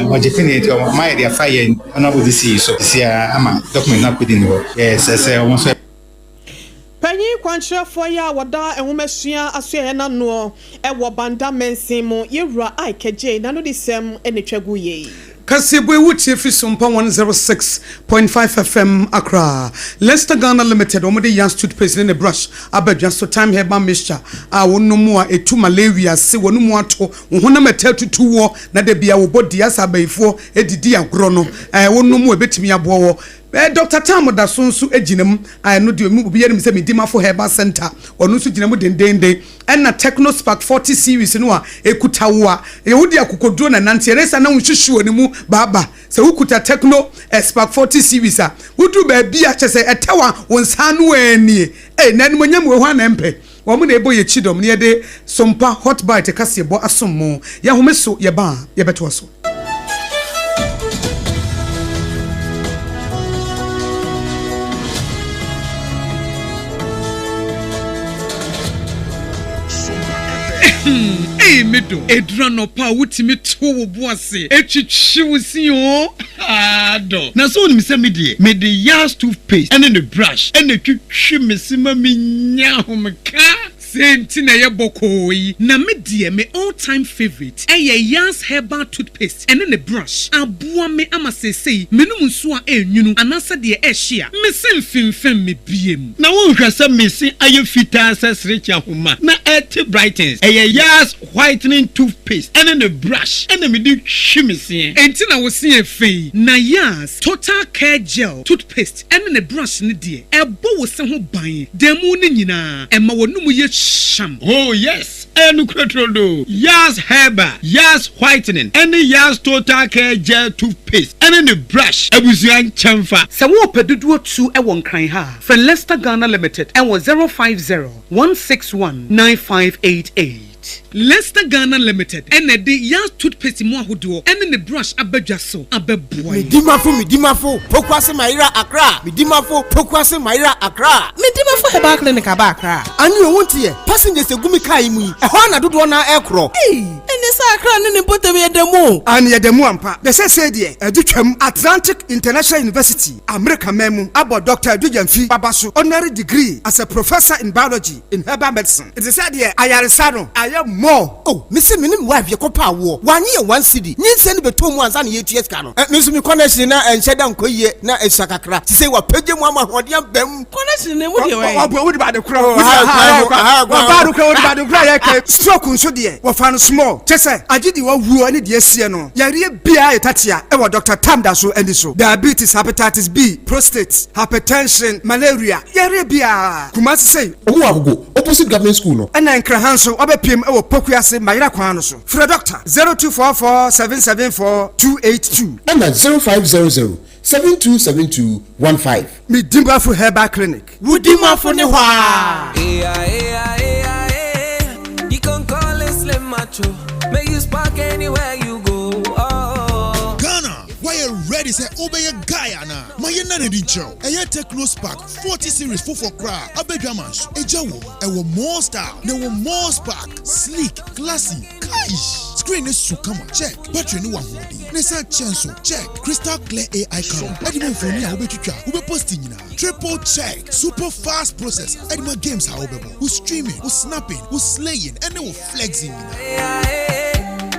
N: budget ni to my area fire honorable DC so this ama document na put in yes say almost
H: panyi kwankyerɛfoɔ ya wɔda ɛnwomasua asoɛ na no ɛwɔ banda mensin mu yɛwura Ike Ejay na no de sɛm ɛne twagu yɛ
A: Kasibwe wuti fi SOMPA 106.5 FM Accra. Leicester Ghana Limited omode yan toothpaste in a brush abadwa so time herba mixture a wonu mu a etu malaria se wonu mu ato honam etetutu wo na de bia wo body asabaifo edidi agro no wonu mu ebetimi abo wo Dr. Tam da so nso aginam no de mu obi yenim se medimafo herba center onu nso ginam dendende na Techno Spark 40 series no a ekuta wo a yehudi akokoduro na nante resa na nhwehwe oni mu baba se ukuta Techno Spark 40 series a wudu ba bia kyese etewa wonsa no ani nanum nyam we ho na mpe wo mu na ebo ye chidom ne ye de SOMPA hot bite kase bo asom ya homeso ye ba ye beto so medo edrano pa wutimi to wo boase etwitwiwusi o ado na so onimi se me de yas toothpaste and the brush and etwitwi mesima menya homka senti na ye bokoyi na me de me all time favorite yas herbal toothpaste and the brush aboa me amasesei menum nso a enwunu anasa de ehia me semfimfem me biem na wo hwese mesi aye fita sesrecha homa na et brightens yas whitening toothpaste and the brush and me di hwimese enti na wo se afei na yas total care gel toothpaste and the brush ne de ebo wo se ho ban demu ne nyina ema wonum ye sham oh yes enu krotrodo yas herbal yas whitening and yas total care gel toothpaste and the brush abusuan chamfa se wo peduduo 2 e won kan ha for Leicester Ghana Limited and was 050 161 9588 Leicester Ghana Limited and the yas toothpaste mo ahodo and the brush abadwa so abeboy medimafo pokwase maira Accra medimafo pokwase maira Accra medimafo heba clinic aba Accra ani wontie passengers egumi kai mu e ho na dodo na ekro ene sa Accra ne potem yedemu ani yedemu ampa be se de adutwam Atlantic International University America memu abo Dr. Adujamfi babaso honorary degree as a professor in biology in herbal medicine it is said here ayaresa no more oh missing minim wife ye kopa wo wan ye 1 cedi nyinse ne beto mu ansa ne yetu ska no me so me connection na enhyeda nkoyie na esakakra ti say wa page mu amahode bam connection ne mu de we wo de ba de kra wo ba do kra wo de ba de kra ye ka stroke nso de wo fa no small just say agidi wa wuo ani de asie no yare bia etatia e wo Dr. Tamda so ani so diabetes hepatitis B prostate hypertension malaria yare bia kumasi say
O: owo agogo opposite government school no
A: ena nkrahan so obepiem e wo pokuase mayira kwan no so frɛ doctor 0244774282
O: and 0500-727215
A: Midimbafu Herbal Clinic
H: Wudimafu ni hwa
P: you can call it Slim Macho make you spark anywhere you go
Q: Ghana why you ready say obey a guy ana my nana di show a Techno Spark 40 series for cra abedwaman ejawo e wo more style ne wo more spark sleek classy kaish screen is so come check battery no one hodi nesa chenso check crystal clear AI camera edimo phone ya obetwitwa ube posting na triple check super fast processor edimo games ha obebo who streaming who snapping who slaying and who flexing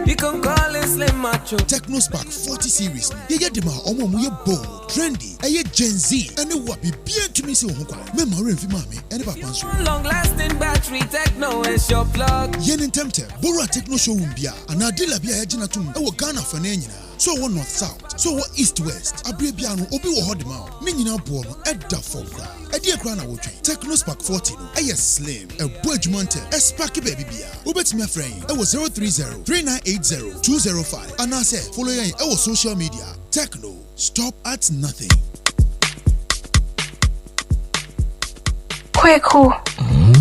P: you can call it Slim Macho
Q: Techno Spark 40 series ye get ma omo mu ye bold trendy eye Gen Z and what be bien to me say ho kwa me ma remfi ma me ene papa nso
P: long lasting battery techno is your plug
Q: yen temtem borrow Techno showroom bia ana dealer bia ye gina tum e wo Ghana fa na nyina so what north south so what east west abre bia no obi wo hod ma ne nyina bo no eda for kra edi ekra na wo twen Techno Spark 40 no eye slim e bo adwumante e spark baby bia obetimi afren e wo 030-3980-205 and I say follow yen e wo social media Techno stop at nothing
R: Kweku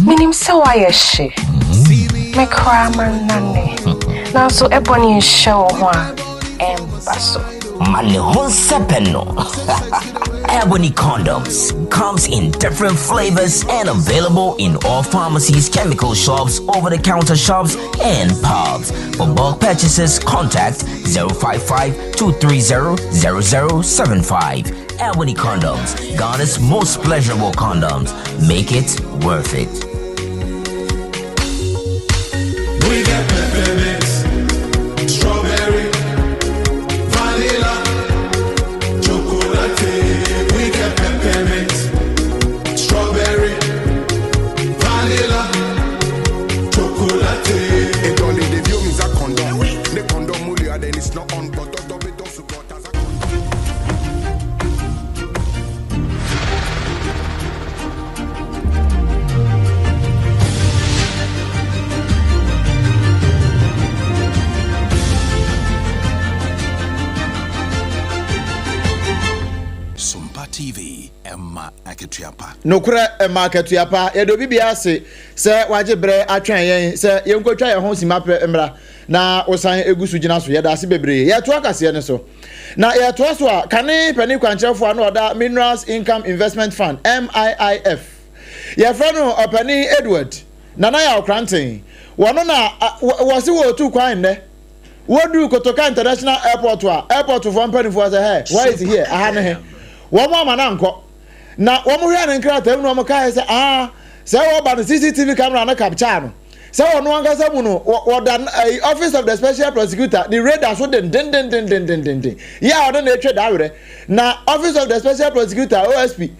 R: minim se wa ye hye me kra man nane na so ebony show ho a embaso
S: Mane Honsepeno. Ebony condoms comes in different flavors and available in all pharmacies, chemical shops, over-the-counter shops, and pubs. For bulk purchases, contact 055-230-0075. Ebony condoms, Ghana's most pleasurable condoms. Make it worth it.
T: We got peppermint, strawberry, vanilla, chocolate. We got peppermint, strawberry, vanilla, chocolate.
U: It only the view is a condom. The condom mulia then it's not on but
Q: TV Emma Aketuapa.
G: Nokura Emma Aketuapa yedo bibia se waje bre atwen yen se yenkotwa ye ho simapre emra na osan egusu gina so yeda ase bebre ye to akase ne so na ye to so a kane pani kwancherefo na oda Minerals Income Investment Fund MIIF ye frano opani Edward nana ya okranten wono na wose wo tu kwan ne wodu Kotoka International Airport for mpanifo say hey why is he here aha ne he womo amananko na womo hwe an nkrata mu no mo kai say say wo ba no CCTV camera na capture no say wono angasa mu no office of the special prosecutor the radar so den ya odo na etwe dawre na office of the special prosecutor OSP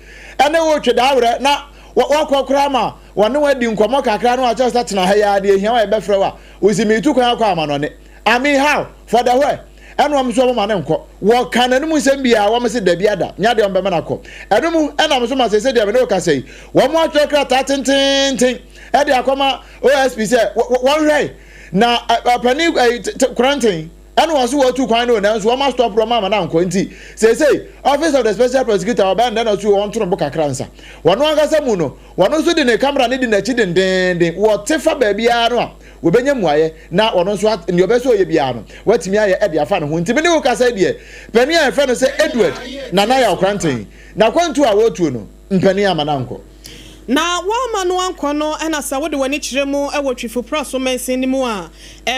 G: ene wo twe dawre na wakokra ma wono wadi nkomo kakra no acha start na ha ya de ehia wa be frewa ozimi tu kwan akwa amanone I mean how for the way enwam so mo manenko wo kananu nsem bia wo mse da biada nya de ombe manako enum enam so ma se de me no ka sei wo mo atwekra tatintin e de akoma OSP say won hwai na pani quarantine enu wasu wo tu kwan no na so ma stop ro ma mananko nti say office of the special prosecutor oba nda na tu won turo boka kransa wono angasa mu no wono so de ne camera ne de na chi den wo tefa ba bia no a we benya muaye na ono so ne obeso ye bia no watimi aye e de afa no ho ntimi ne wo kasa de pani a fe no say Edward nana ya okranten na kwantu a wotu no mpani amananko
H: na wa manu anko no ena sa wode wani kiremu e wotwifo praso mensin ni mu a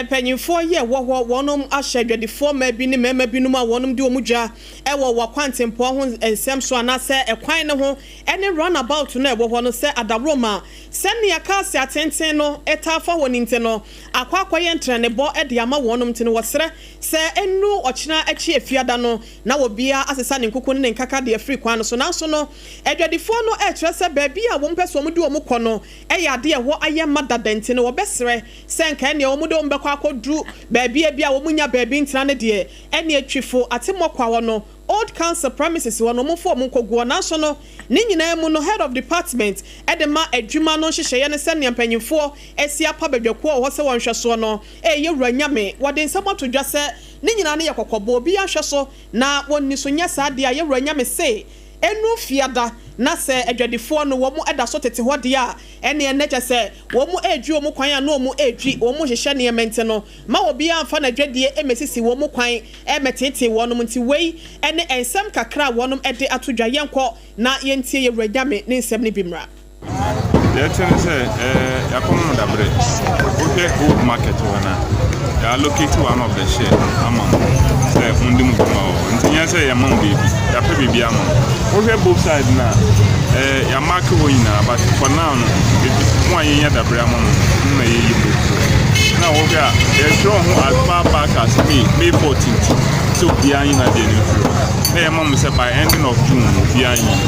H: panyimfo ye wo wonom ahyadwadefo ma bi ni mema bi num a wonom de omudwa e wo wakwantempo ho ensem so ana se ekwan ne ho ene run about no e wo no se adabroma se ne yakase atenten no etafa woni nte no akwakoye ntrene bo e de ama wonom nte no wosere se enu ochina achi afiada no na wo bia asesa ne nkoko ne nkaka de afri kwan no so na so no adwadefo no e kyerɛ se ba bi a wo pese omo de omo kɔ no eye ade e ho aye madadante no obesere senka ne omo de omo bekɔ akodru baabi bia omo nya baabi ntina ne de ene atwifo atemokwa wo no old council premises wo no mo fo mo koguo na so no ni nyina mu no head of department edema adwuma no hyehyeye ne sɛ ne mpanyimfo esi apa badwako wo sɛ wonhwɛ so no ye wura nyame wode nsɛm atodwa sɛ ni nyina ne yakɔkɔbɔ obi ahwɛ so na wonni so nya saa de a ye wura nyame se enu fiada na sɛ adwadifo no wo mo eda so tete ho de a ene ene kyɛ sɛ wo mo edwi wo mo kwan a no mo edwi wo mo hyehyɛ ne mente no ma obi amfa na adwadie emesisi wo mo kwan emetete wo no nti wei ene ensɛm kakra wo no ede atodwa yenkɔ na yentie ye wura nyame ne nsɛm ne bimra
B: ya tene sɛ yakɔm no dabre okay old market wana ya locate one of the share ama sɛ undi mu ma o ntinya sɛ ya mam baby ya pɛ baby ama okay both side na ya mark wo ina but for now no mo anyanya dabre ama no na ye yi na wo ga ya draw ho as far back as May 14th so bia yin na de no na ya mam sɛ by ending of June bia yin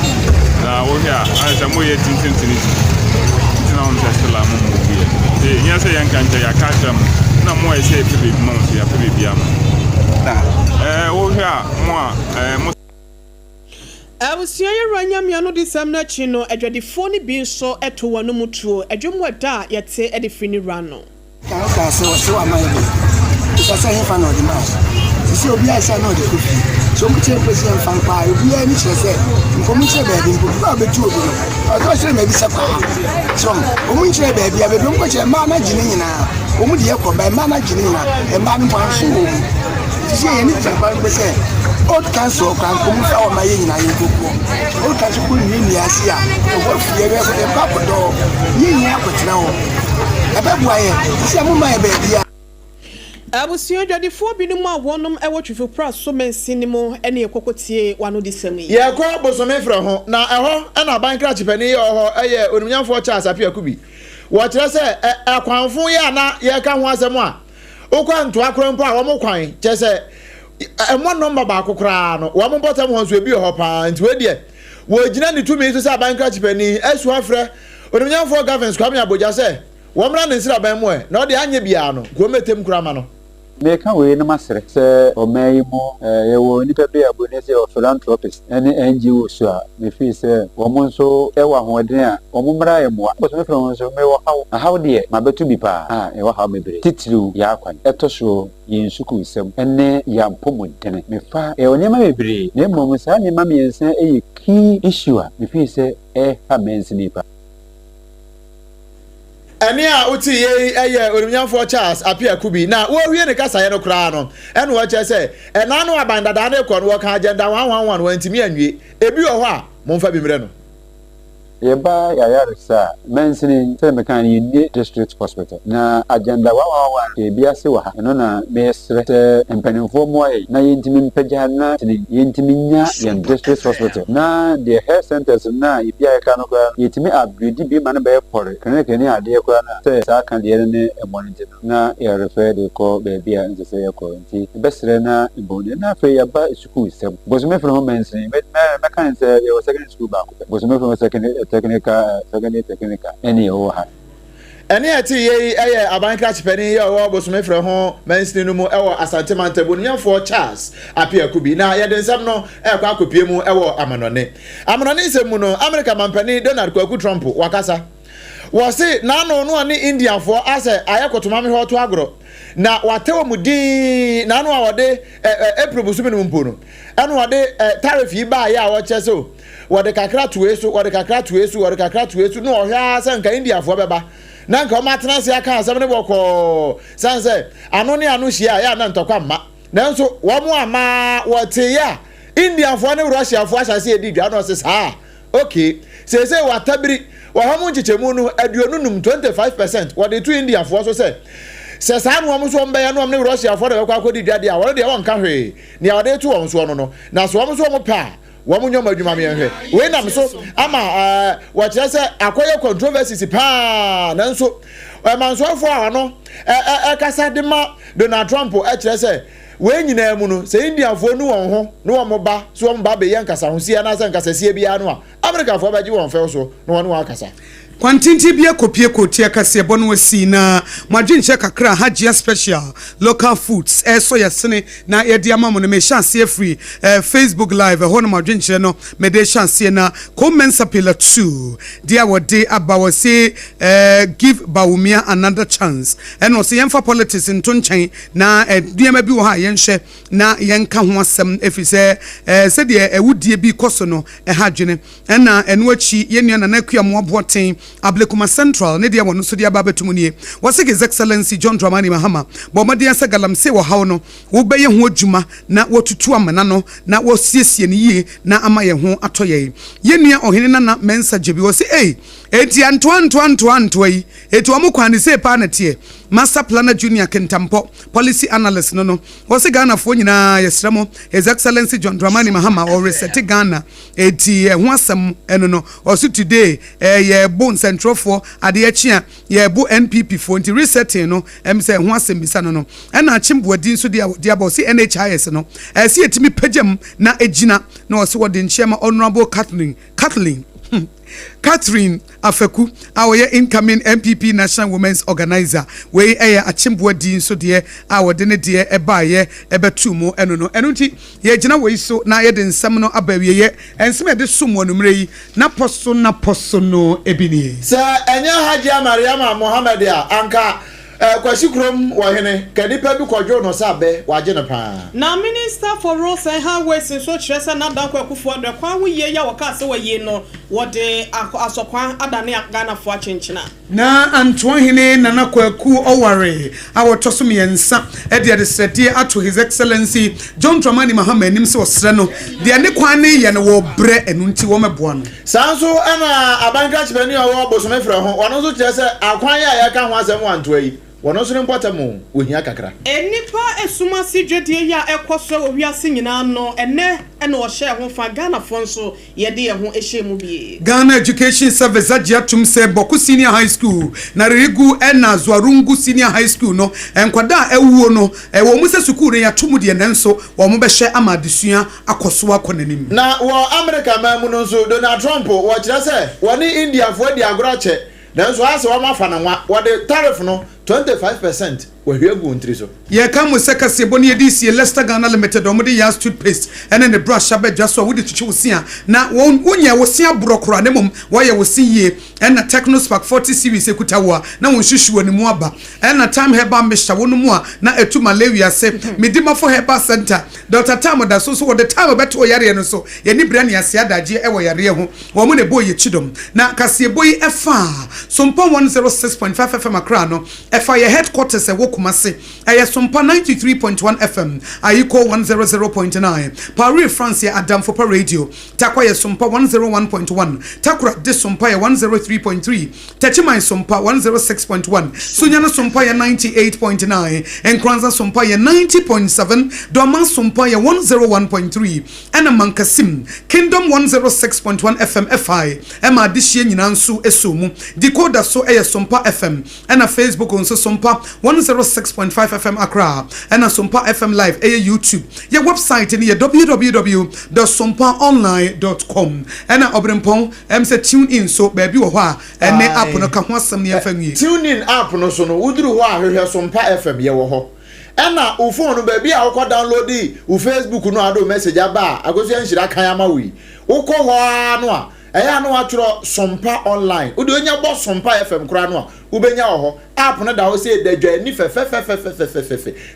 B: na wo ga ansa mo ye tintintini na on test la mo mo bia nya sɛ yan kan ya ka jam na mo e say baby mo so ya baby ama na wo ga mo
H: Awusia ye ranyamia no disem na chi no adwadifo ni bi nso eto wonu mutuo adwumu da yete edifini rano
V: ka so amaye bisa say fa no di ma sisi obi a say no di kofi so mu che president fan pa obi a ni chere say nko mu chere ba bi nko ba betu obi no o so me bisa pa so o mu chere ba bi a be nko chere ma na gine nyina o mu de ye ko ba ma na gine nyina e ma no pa so o sisi ye ni chere pa nko say old council kan ko mu fa o ma ye nyina ye kokko old council ko ni ni asia o wo fie be e pa ko do ye nyina ko tena ho e ba bua ye sisi mu ma ye ba bia
H: Abusia dwadifo binom a wonom ewo twifo pra so mensinimo ene ekokotie wano disem yi
G: ye kwa bosome fra ho na eho na bankra chipani ho eye onumnyamfo Charles Apia Kubi wo kire se akwanfo ye na ye ka ho asem a okwa nto akrompo a wo mo kwan che se emo number ba kokora no wo mo botam ho so ebi ho pa nti we de wo gina ni tumi so se bankra chipani asu afre onumnyamfo governance kwa me aboja se wo mra ne nsira ban mo e na o de anye bia no ko metem kurama no
W: Meka we na masere se omayimo yewo nipa be abonese of philanthropist ene NGO so a me fi se omo nso ewa hoden a omo mra yemo a so me fra nso me wo how de ma betu bi pa e wo how mebere titiriu ya akwan eto so yinsuku isem ene ya mpomodene me fa e onyema mebere na mmom sa nyema me yensa e key issue a me fi se ha mensini pa
G: Ani a uti ye eye onumnyamfo Charles Apia Kubi na wo hwie ne kasa ye no kra no ene wo che se na no abandada na ekọ no wo ka agenda 111 wantimi anwie ebi wo ho a momfa bimre no
W: Yeba yayarisa mensini se mekan yini district hospital na agenda 111 bia se wa ha no na mesre se empanimfo mo ai na yentimi mpagya na yentimi nya yen district hospital na the health centers na ibia ka no kwa yetimi upgrade bi man be pore kene ade kwa na se sa kan de ne emonite na ya refer de ko be bia nse se ko nti besre na ibone na fe yaba school sem bozime from mensini mekan se your secondary school ba bozime from secondary technical any oha
G: ene ati ye eye abankra chipani ye wo bosome frɛ ho mansini no mu ewo asante mantabu nyamfo Charles Apia Kubi na ye de nsɛm no ekwa akopie mu ewo amanone nsɛm mu no America mampani Donald Trump wakasa wo se na no ani Indian fo ase ayekotoma me ho to agro na watewo mudi na no a wode April busumi no mpo no ene wode tariff yi ba ya wo che so wode kakra tuesu no ohwa se nka India fo beba na nka o matena se aka asem ne boko sanse ano ne ano hia ya na ntokwa ma nanso wo mo ama wote ya India fo ne Russia fo asase edidwa no se sa okay se watabiri wo hamu nchichemu no aduonunum 25% wode to India fo so se sa no mo so mbe ya no ne Russia fo de kwa akodi dwade a wo de won ka hwe ne wode to won so no na so mo so mo pa wo munyo madwuma me hwe we nam so ama wo kire se akoye controversies pa nanso mansofo a no kasa de ma Donald Trump kire se we nyina mu no se India fo nu won ho no wo mo ba so mo ba be yan kasa ho sia na se nkasa sia bia no a America for baji won fe so no one akasa
A: Kwantinti bia kopie kotia kase bono wasi na madwinche kakra hajia special local foods so yesene na yedi amamu ne me chance free Facebook live hono madwinche no me de chance na commensa pillar 2 dia wode abawase give Bawumia another chance eno se yemfa politics nto nchen na diema bi wo ha yenhye na yenka ho asem efise se de ewudie bi koso no hadwene ena eno achi yenua na nakua mo aboten Ablekuma Central ne dia wono so dia babetumunie wase His Excellency John Dramani Mahama bomade asa galamse wo hawo no wo beye ho adwuma na wotutu amana no na wo siesie ne yie na ama ye ho atoye yenua ohene na mensa jebi wo se eti anto yi eti wo mokwane se pa na tie Master Planner Junior Kentampo policy analyst no wase Ghana fo nyina yesramo His Excellency John Dramani Mahama o reset Ghana eti ho asem eno no osu today ye bon central for ade achia ye bo NPP for nti resetting no say ho asem bisa no na achimboadin so dia bo si NHIS no si etimi pagam na ejina na wase wode nchiama honorable Catherine Afeku our incoming MPP National Women's Organizer we achimboadin so de awode ne de ebaye ebetumo eno no eno nti ye gina we so na ye de nsem no abawiye ensem ye de sumo no mrei na poso no ebini
G: sa enya Hajia Mariama Mohammed ya anka kwasikrom wahene kanipa bi kwadwo no sabe waje ne pa
H: na Minister for Roads and Highways so chese na dan kwakufu adre kwa wo ye ya waka se waye no wode asokwa adane Ghana fo achenchina
A: na Antoine nana kwaku oware awotoso miensa e de sredie ato His Excellency John Dramani Mahama nim se osre no de ne kwan ne ye no wo bre enu nti wo meboa no
G: sanso ana abanka chibani owo bosome frɛ ho ono so chese akwan ya ka ho asem wanto yi wono so ne mpotamo ohia kakra
H: enipa esuma si dwedie ya ekoso owiase nyina no ene o hye ho fa Ghana fonso ye de ho ehye mu bie
A: Ghana Education Service agiatum se Boku Senior High School na Rigu ena Zwarungu Senior High School no enkwada ewuo no wo mu se sukuru ya tumu de nenso wo mu behye amadesua AKOSUA konanim
G: na wo America mamu no so Donald Trump wo kire se woni India fo di agora che nanso ase wo mafa na wa wo de tariff no 25% wahwegu ntri so
A: ye ka mo seka se boni edisi Leicester Ghana Limited omode ya toothpaste ene ne brush abedwa so wodi tuchi wosia na wonya wosia brokora ne mom woye wosie ena Technospark 40 series ekutawa na wonhwehwe ne mu aba ena Time Herbal Mixture wonu mu a na etu malaria se medima for Herbal Center Dr. Tam da so wode Tam beto yare no so ye ni bra ne ase adaje ewo yare ho wo mu ne boye chidom na kase boyi efa SOMPA 106.5 FM akra no efa ye headquarters Kumase SOMPA 93.1 FM Ayiko 100.9 Paris France Adam for Radio Takwa SOMPA 101.1 Takura de SOMPA 103.3 Tachima SOMPA 106.1 Sunyana SOMPA 98.9 Enkranza SOMPA 90.7 Doma SOMPA 101.3 Ana Mankasim Kingdom 106.1 FM FI Emma Dishie Nyinansu Esomu Decoder so SOMPA FM Ana Facebook on SOMPA 106.5 FM Accra and SOMPA FM Live YouTube. Your website in www.sompaonline.com. And Obrempong say tune in so baby wa and ne app no ka ho asem ne FM.
G: Tune in app no so no uduru ho ahwehwe SOMPA FM ye wo ho. Ena u phone baby a wo download di u Facebook no ado message aba agosu anhira kan ama wi. Wo ko ho no a eya no atro SOMPA online. Udi onya bo SOMPA FM kura no a ubenya ho app no da ho say dadwa ni fe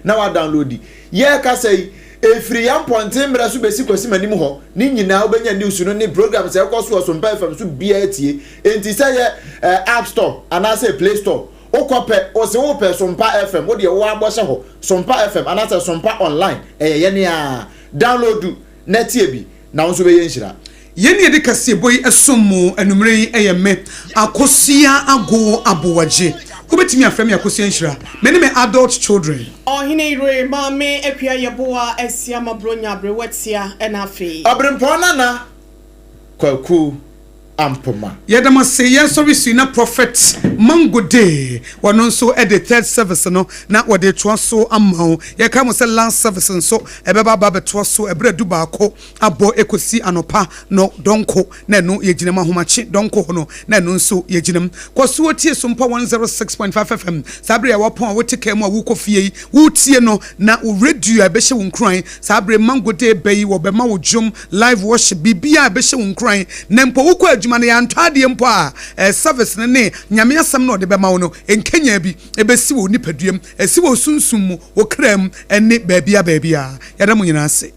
G: na wa download ye ka say efiri yam pontin mra so besi kwasi manim ho ni nyina ubenya news no ni program say koso SOMPA FM so bia tie enti say app store ana say play store okope o se wo pe SOMPA FM wo de wo abose ho SOMPA FM ana say SOMPA online ye ne a download na tie bi na wo so be ye nhira
A: yeni edi kase boy esomo enumre eyeme AKOSUA ago ABOAGYE kubetimi afrem AKOSUA nhira many me adult children
H: OHENEYERE mame ekua yeboa esiama bronya abrewetia enafe
G: obrempona na kwaku ampoma
A: yɛdama se yɛsɔre sui na prophet mango day wɔno nso ɛde third service no na wɔde toa so ama wo yɛka mo sɛ last service nso ɛbɛba ba bɛtoa so ɛbrɛ du baako abɔ ekosi anopa no donko na no yɛgyina ma homache donko ho no na no nso yɛgyina kɔso tie SOMPA 106.5 FM sabre wɔpɔn a wotika mu a wukɔfie wotie no na wo radio ɛbɛhyɛ wo nkran sabre mango day bɛyi wɔbɛma wo dwom live worship bibia ɛbɛhyɛ wo nkran na mpo wukɔ adwuma no yɛanto adeɛ mpo a service no ne nyame asɛm no ɔde bɛma wo no enkenya bi ɛbɛsi wo nipaduam ɛsi wo sunsum mu wo kram ɛne baabia yɛda mo nyina ase